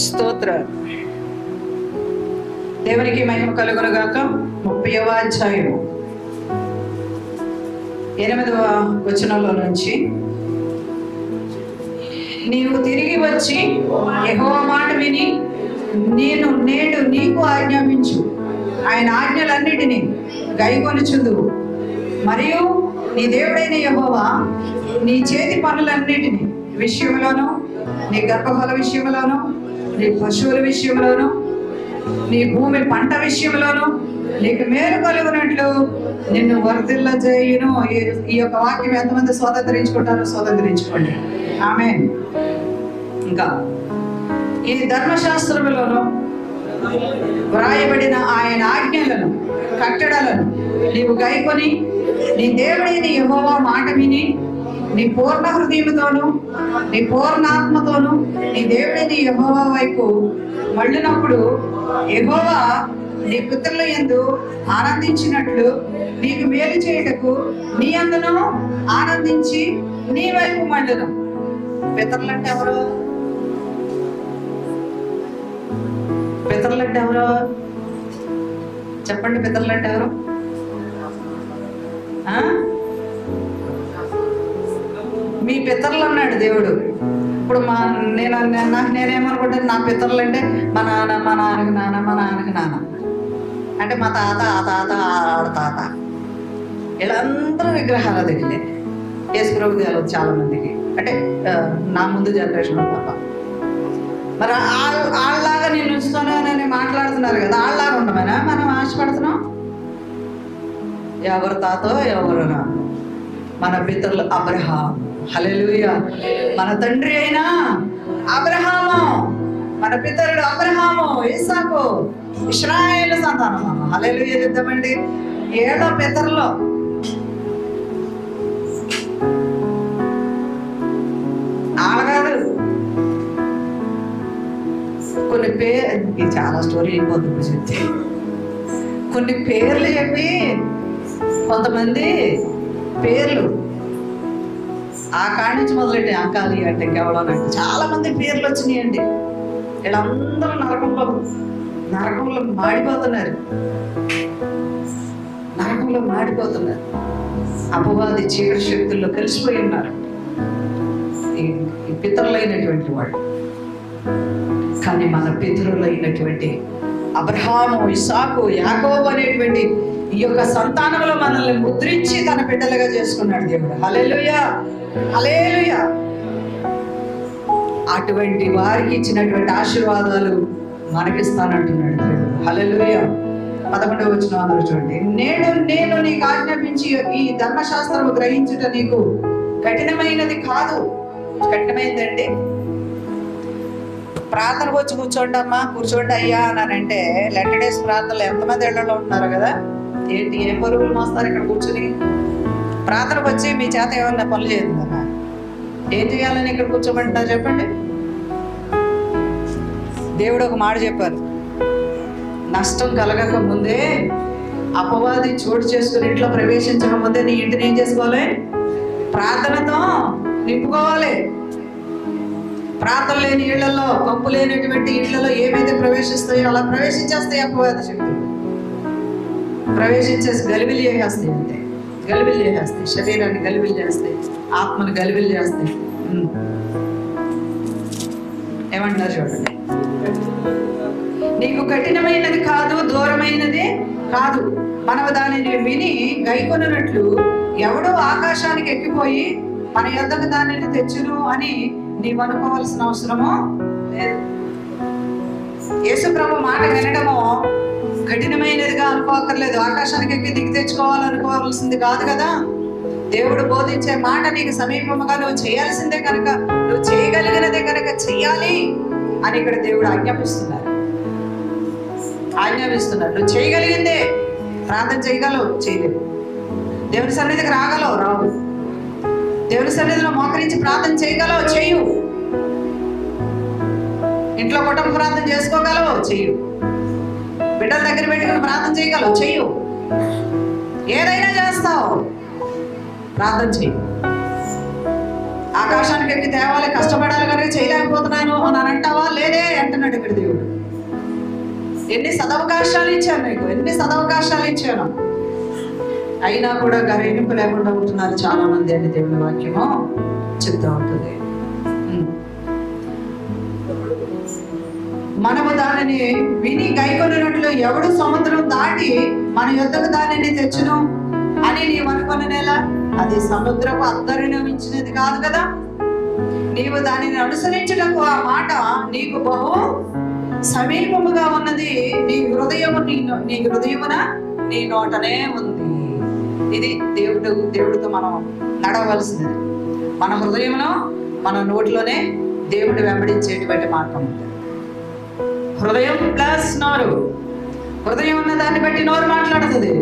స్తోత్ర. దేవునికి మహిమ కలుగును గాక. 30వ అధ్యాయము 8వ వచనంలో నుంచి, నీవు తిరిగి వచ్చి యెహోవా మాట విని నేను నేడు నీకు ఆజ్ఞాపించు ఆయన ఆజ్ఞలన్నిటినీ గైకొనుచుందువు. మరియు నీ దేవుడైన యెహోవా నీ చేతి పనులన్నిటినీ విషయంలోను, నీ గర్భఫల విషయంలోను, నీ పశువుల విషయంలోను, నీ భూమి పంట విషయంలోను నీకు మేలు కలుగునట్లు నిన్ను వర్ధిల్ల చేయును. ఈ యొక్క వాక్యం ఎంతమంది స్వాతంత్రించుకుంటారో స్వాతంత్రించుకోండి. ఆమేన్. ఇంకా ఈ ధర్మశాస్త్రములోను వ్రాయబడిన ఆయన ఆజ్ఞలను కట్టడలను నీవు గైకొని నీ దేవుడైన యెహోవా మాట విని నీ పూర్ణ హృదయముతోను నీ పూర్ణాత్మతోను నీ దేవుడైన యెహోవా వైపు మళ్ళినప్పుడు యెహోవా నీ పితరుల యందు ఆనందించినట్లు నీకు మేలు చేయుటకు నీ యందును ఆనందించి నీ వైపు మళ్ళును. పితరులు అంటే ఎవరు? పితరులు అంటే ఎవరు చెప్పండి. పితరులు అంటే ఎవరు? మీ పితరులు అన్నాడు దేవుడు. ఇప్పుడు నేనేమనుకుంటాను, నా పితరులు అంటే మా నాన్న, మా నాన్నకి నాన్న, మా నాన్నకి నాన్న అంటే మా తాత, ఆ తాత, ఆడ తాత, వీళ్ళందరూ విగ్రహాల దగ్గరే. యేసుప్రభు తెలియదు చాలా మందికి, అంటే నా ముందు జనరేషన్ తప్ప. మరి వాళ్ళలాగా నేను ఉంచుతానని మాట్లాడుతున్నారు కదా, వాళ్ళలాగా ఉండమనా మనం ఆశపడుతున్నాం? ఎవరు తాతో ఎవరు మన పితరులు అబ్రహాం. హల్లెలూయా. మన తండ్రి అయినా అబ్రహాము, మన పితరుడు అబ్రహాము, ఇస్సాకు, ఇశ్రాయేలు సంతానం. హల్లెలూయా చెప్తామండి. 7వ పితరులో ఆడగాడు కొన్ని పేరు, చాలా స్టోరీ అయిపోతుంది చెప్తే, కొన్ని పేర్లు చెప్పి కొంతమంది పేర్లు ఆ కాడి నుంచి మొదలెట్టి అంకాలి అంటే కేవలం అంటే చాలా మంది పేర్లు వచ్చినాయండి. వీళ్ళందరూ నరకంలో మాడిపోతున్నారు. అపవాది చీకటి శక్తుల్లో కలిసిపోయి ఉన్నారు ఈ పితరులైనటువంటి వాళ్ళు. కానీ మన పితరులైనటువంటి అబ్రహాము, ఇస్సాకు, యాకోబు అనేటువంటి ఈ యొక్క సంతానంలో మనల్ని ముద్రించి తన బిడ్డలుగా చేసుకున్నాడు దేవుడు. హల్లెలూయా, హల్లెలూయా. అటువంటి వారికి ఇచ్చినటువంటి ఆశీర్వాదాలు మనకిస్తానంటున్నాడు దేవుడు. హల్లెలూయా. 11వ వచనం అందరూ చూడండి. నేను నీకు ఆజ్ఞాపించి ఈ ధర్మశాస్త్రము గ్రహించుట నీకు కఠినమైనది కాదు. కఠినమైందండి. ప్రార్థనకు వచ్చి కూర్చోండి అమ్మా, కూర్చోండి అయ్యా అని అంటే లెటర్ డేస్ ప్రార్థనలు ఎంతమంది ఇళ్లలో ఉంటున్నారు కదా. ఏంటి, ఏం పరుగులు మోస్తారు ఇక్కడ కూర్చుని? ప్రార్థనకు వచ్చి మీ చేత ఏమన్నా పనులు చేస్తుందమ్మా, ఏం చేయాలని ఇక్కడ కూర్చోమంటారు చెప్పండి? దేవుడు ఒక మాట చెప్పారు, నష్టం కలగక ముందే, అపవాది చోటు చేసుకుని ఇంట్లో ప్రవేశించక ముందే నీ ఇంటిని ఏం చేసుకోవాలి? ప్రార్థనతో నింపుకోవాలి. ప్రార్థన లేని ఇళ్లలో, కప్పు లేనటువంటి ఇళ్లలో ఏమైతే ప్రవేశిస్తాయో అలా ప్రవేశించేస్తాయి అపవాది శక్తులు. ప్రవేశించేసి గలిబిలి చేసేస్తాయి. అంతే, గలిబిలి చేసేస్తాయి. శరీరాన్ని గలిబిలి చేస్తాయి, ఆత్మను గలిబిలి చేస్తాయి. ఏమంటున్నారు చూడండి. నీకు కఠినమైనది కాదు, దూరమైనది కాదు. మనము దానిని విని గైకొనున్నట్లు ఎవడో ఆకాశానికి ఎక్కిపోయి మన యొద్దకు దానిని తెచ్చును అని నీవు అనుకోవాల్సిన అవసరము లేదు. యేసు ప్రభు మాట వినడము కఠినమైనదిగా అనుకోకర్లేదు. ఆకాశానికి ఎక్కి దిగి తెచ్చుకోవాలనుకోవాల్సింది కాదు కదా. దేవుడు బోధించే మాట నీకు సమీపముగా నువ్వు చేయాల్సిందే కనుక, నువ్వు చేయగలిగినదే కనుక చెయ్యాలి అని ఇక్కడ దేవుడు ఆజ్ఞాపిస్తున్నారు. నువ్వు చేయగలిగిందే. ప్రార్థన చేయగలవు, చేయలేవు. దేవుని సన్నిధికి రాగలవు, రావు. దేవుని సన్నిధిలో మోకరించి ప్రార్థన చేయగలవు, చేయు. ఇంట్లో కుటుంబ ప్రార్థన చేసుకోగలవు, చేయు. బిడ్డల దగ్గర పెట్టుకుని ప్రార్థన చేయగలవు, చెయ్యు. ఏదైనా చేస్తావు, ప్రార్థన చెయ్యి. ఆకాశానికి ఎక్కి తేవాలి, కష్టపడాలి కనుక చేయలేకపోతున్నాను అని అంటావా? లేదే అంటున్నాడు ఇక్కడ దేవుడు. ఎన్ని సదవకాశాలు ఇచ్చాను నీకు, ఎన్ని సదవకాశాలు ఇచ్చాను, అయినా కూడా గర్వింపు లేకుండా ఉంటున్నారు చాలా మంది అని దేవుని వాక్యము చెప్తూ ఉంటుంది. మనము దానిని విని గైకొనినట్లు ఎవడు సముద్రం దాటి మన యొద్దకు దానిని తెచ్చును అని నీవు అనుకునేలా, అది సముద్రపు అద్దరిని మించినది కాదు కదా. నీవు దానిని అనుసరించటకు ఆ మాట నీకు బహు సమీపముగా ఉన్నది. నీ హృదయమున నీ నోటనే ఉంది. ఇది దేవుడితో మనం నడవలసినది. మన హృదయంలో, మన నోటిలోనే దేవుడు వెంబడించేటువంటి మార్గం ఉంది. హృదయం ప్లస్ నోరు. హృదయం ఉన్న దాన్ని బట్టి నోరు మాట్లాడుతుంది.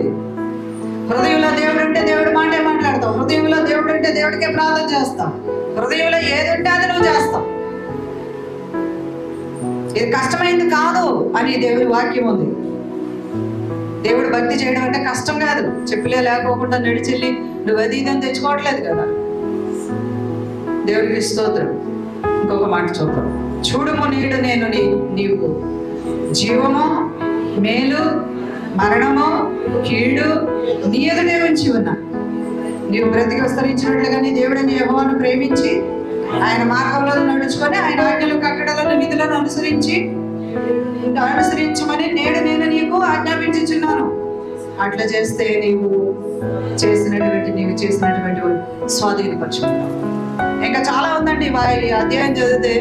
హృదయంలో దేవుడు ఉంటే దేవుడు మాటే మాట్లాడతావు. హృదయంలో దేవుడు ఉంటే దేవుడికే ప్రార్థన చేస్తాం. హృదయంలో ఏది ఉంటే అది నువ్వు చేస్తావు. ఇది కష్టమైంది కాదు అని దేవుడి వాక్యం ఉంది. దేవుడు భక్తి చేయడం అంటే కష్టం కాదు. చెప్పులే లేకోకుండా నడిచెళ్ళి నువ్వు అది ఇదని తెచ్చుకోవట్లేదు కదా. దేవుడికి స్తోత్రం. ఇంకొక మాట చూద్దాం. చూడుము నీడు నేను నీవు జీవము, మేలు, మరణము, కీడు నీ ఎదుటే ఉంచి ఉన్నా. నీవు బ్రతికి విస్తరించినట్లుగానే దేవుడిని యెహోవాను ప్రేమించి ఆయన మార్గంలో నడుచుకొని ఆయన ఆజ్ఞలు, కట్టడలను, విధులను అనుసరించమని నేను నీకు ఆజ్ఞాపించుచున్నాను. అట్లా చేస్తే నీవు చేసినటువంటి స్వాధీనపరచుకుంటావు. ఇంకా చాలా ఉందండి. ఈ అధ్యాయం చదివితే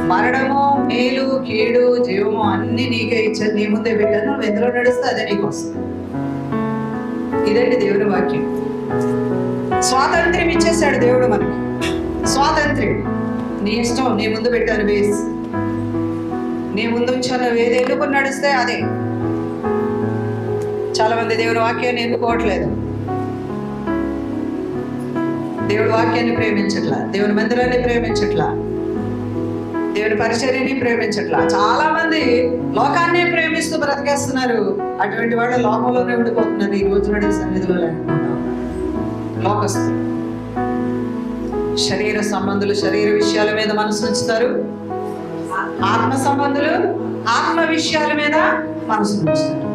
మరణము, మేలు, కీడు, జీవము అన్ని నీకే ఇచ్చారు, నీ ముందే పెట్టాను. నువ్వు ఎందులో నడుస్తే అదే నీకు వస్తుంది. ఇదండి దేవుని వాక్యం. స్వాతంత్ర్యం ఇచ్చేసాడు దేవుడు మనకి. స్వాతంత్ర్యం నీ ఇష్టం. నీ ముందు పెట్టాను వేసి, నీ ముందు ఉంచాను, ఏది ఎన్నుకుని నడిస్తే అదే. చాలా మంది దేవుని వాక్యాన్ని ఎన్నుకోవట్లేదు. దేవుడి వాక్యాన్ని ప్రేమించట్లా, దేవుని మందిరాన్ని ప్రేమించట్లా, దేవుని పరిచర్యని ప్రేమించట్లా. చాలా మంది లోకాన్ని ప్రేమిస్తూ బ్రతికేస్తున్నారు. అటువంటి వాళ్ళు లోకంలోనే ఉండిపోతున్నారు. ఈ రోజు నడి సన్నిధిలో లేకుండా లోకస్తులు, శరీర సంబంధులు శరీర విషయాల మీద మనసు ఉంచుతారు. ఆత్మ సంబంధులు ఆత్మ విషయాల మీద మనసు ఉంచుతారు.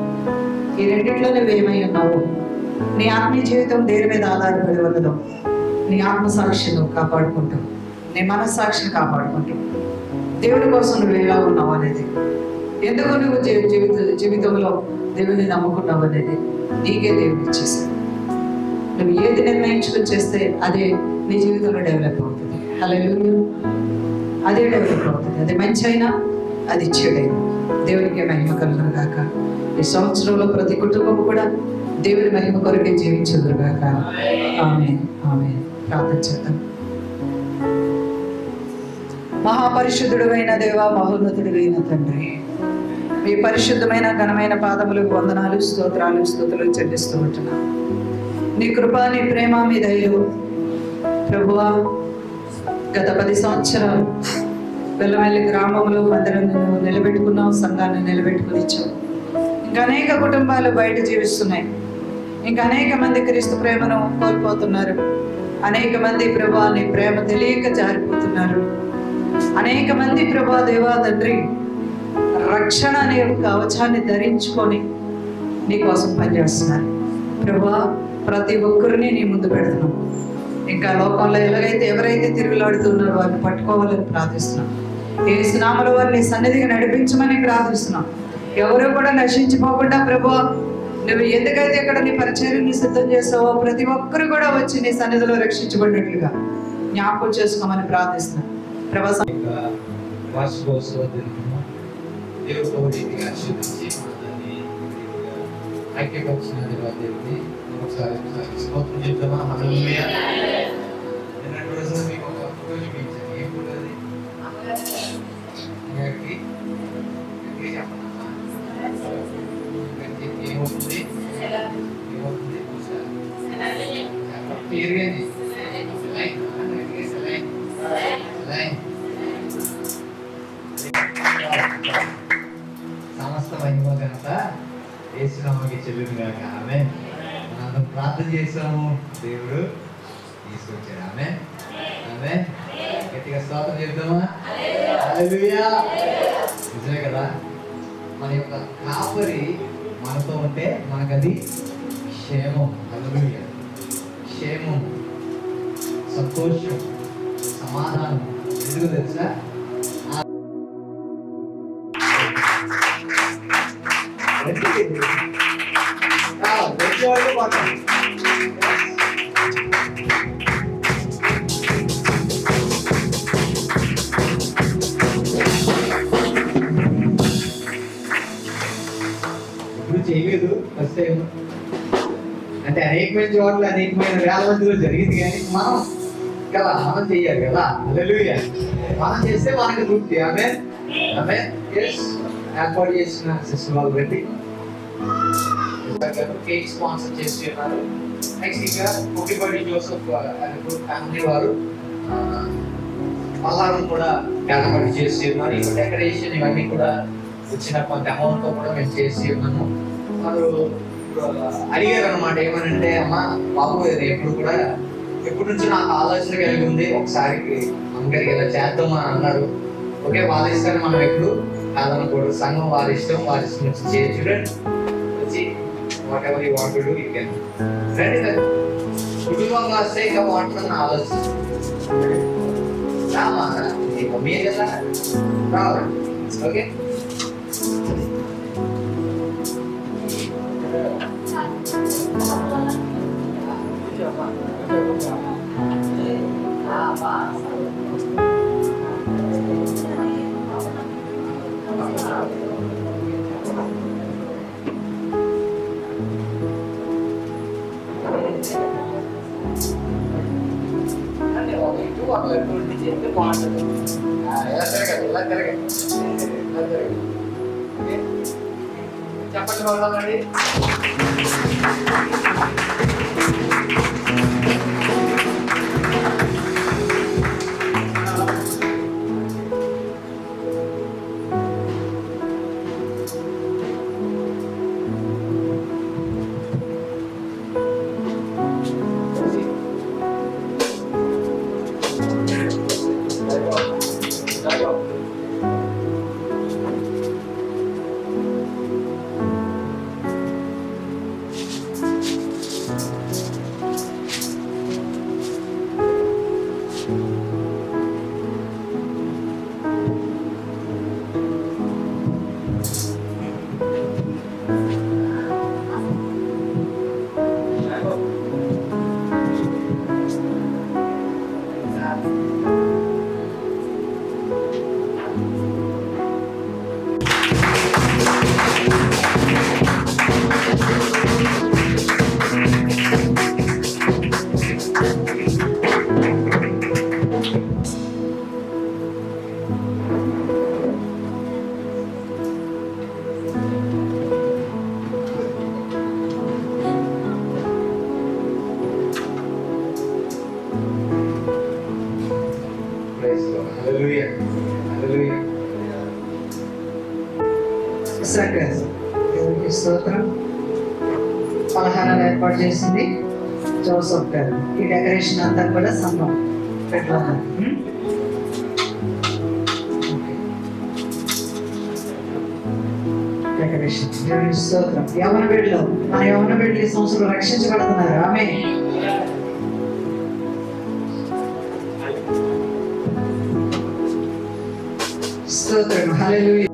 ఈ రెండిట్లో నువ్వేమై ఉన్నావు? నీ ఆత్మీయ జీవితం దేని మీద ఆధారపడి ఉన్నదో నీ ఆత్మసాక్షిని నువ్వు కాపాడుకుంటావు, నీ మనస్సాక్షిని కాపాడుకుంటావు. దేవుడి కోసం నువ్వు ఎలా ఉన్నావు అనేది, ఎందుకు నువ్వు జీవితంలో దేవుడిని నమ్ముకున్నావు అనేది నీకే దేవుడు ఇచ్చేసాడు. నువ్వు ఏది నిర్ణయించుకుని చేస్తే అదే నీ జీవితంలో డెవలప్ అవుతుంది. హల్లెలూయా. అదే డెవలప్ అవుతుంది. అది మంచి అయినా అది చెడైనా దేవునికి మహిమ కలుగును గాక. ఈ సంవత్సరంలో ప్రతి కుటుంబము కూడా దేవుని మహిమ కొరకే జీవించుదురు గాక. ఆమేన్, ఆమేన్. ప్రార్థన చేద్దాం. మహాపరిశుద్ధుడైన దేవా, మహోన్నతుడైన తండ్రి, మీ పరిశుద్ధమైన ఘనమైన పాదములకు వందనాలు, స్తోత్రాలు, స్తుతులు చెల్లిస్తూ ఉంటున్నాం. నీ కృప, నీ ప్రేమ, మీ దయలు ప్రభువా, గత 10 సంవత్సరాలు వెల్లమెల్లి గ్రామంలో మందిరాన్ని నిలబెట్టుకున్నావు, సంఘాన్ని నిలబెట్టుకుని ఇచ్చావు. ఇంకా అనేక కుటుంబాలు బయట జీవిస్తున్నాయి. ఇంకా అనేక మంది క్రీస్తు ప్రేమను కోల్పోతున్నారు. అనేక మంది ప్రభువా నీ ప్రేమ తెలియక జారిపోతున్నారు. అనేక మంది ప్రభువా దేవా తండ్రి రక్షణ అనే కవచాన్ని ధరించుకొని నీ కోసం పనిచేస్తున్నారు. ప్రభువా ప్రతి ఒక్కరిని నీ ముందు పెడుతున్నాం. ఇంకా లోకంలో ఎవరైతే తిరుగులాడుతున్నారో వారిని పట్టుకోవాలని ప్రార్థిస్తున్నాం. యేసు నామములో వారిని సన్నిధికి నడిపించమని ప్రార్థిస్తున్నాం. ఎవరు కూడా నశించిపోకుండా ప్రభువా నువ్వు ఎందుకైతే ఇక్కడ నీ పరిచర్యని సిద్ధం చేసావో ప్రతి ఒక్కరు కూడా వచ్చి నీ సన్నిధిలో రక్షించబడినట్లుగా జ్ఞాపకం చేసుకోమని ప్రార్థిస్తున్నాను. ఐక్యపరిచిన దేవుడిని ఒకసారి స్తోత్రం చెప్తామా? హల్లెలూయా. నిన్నటి రోజున మీకు ఒక ఫోటో చూపించాను. ఏం ఫోటో అది? ఏమవుతుంది క్లియర్గా సమస్త మహిమ ఘనత యేసునామమునకే చెల్లును గాక. ఆమేన్. మనం ప్రార్థన చేసాము, దేవుడు తీసుకొచ్చాడు. ఆమేన్. ఆమేన్. గట్టిగా స్తోత్రం చెప్తామా? హల్లెలూయా. నిజమే కదా, మన యొక్క కాపరి మనతో ఉంటే మనకది క్షేమం. హల్లెలూయా. క్షేమం, సంతోషం, సమాధానం. ఎందుకు తెలుసా? ఇప్పుడు చేయలేదు ఫస్ట్ టైం అంటే అనేకమైన చోట్ల అనేకమైన వేల మందిలో జరిగింది, కానీ మనం కదా మనం చెయ్యాలి కదా. హల్లెలూయా. మనం చేస్తే మనకి తృప్తి. ఆమేన్. ఆమేన్. yes ఏర్పాటు చేసిన సిస్టర్ వాళ్ళు పెట్టి కేక్ స్పాన్సర్ చేసి ఉన్నారు. నెక్స్ట్ ఇంకా కుకిబడి జోసెఫ్ ఫ్యామిలీ వారు ఆహారం కూడా ఏర్పాటు చేసి ఉన్నారు. ఇంకా డెకరేషన్ ఇవన్నీ కూడా వచ్చిన కొంత అమౌంట్ తో కూడా మేము చేసి ఉన్నాము. వారు అడిగారు అనమాట, ఏమనంటే అమ్మ బాబు ఎప్పుడు నుంచి నాకు ఆలోచన కలిగి ఉంది, ఒకసారి అమ్మగారికి ఇలా చేద్దాం అని అన్నారు. ఓకే, వాళ్ళ ఇష్టాన్ని మనం ఎప్పుడు కాదనకూడదు. సంఘం వారి ఇష్టం నుంచి చేయొచ్చు. చూడండి వచ్చి what ever you want to do you can. రండి కుటుంబంగా వస్తే ఇంకా బాగుంటుందని ఆలోచన రామా నీ మమ్మీ కదా రావాలి. ఓకే చెప్పండి బాగుందండి. స్తోత్రం. పలహారాలు ఏర్పాటు చేసింది జోసఫ్ గారు. ఈ డెకరేషన్ అంతా కూడా సంభవం పెట్టాలి. డెకరేషన్ దేవుని స్తోత్రం. యవన బిడ్డలు మన యవన బిడ్డలు ఈ సంవత్సరం రక్షించబడుతున్నారు. ఆమేన్. స్తోత్రం. హల్లెలూయా.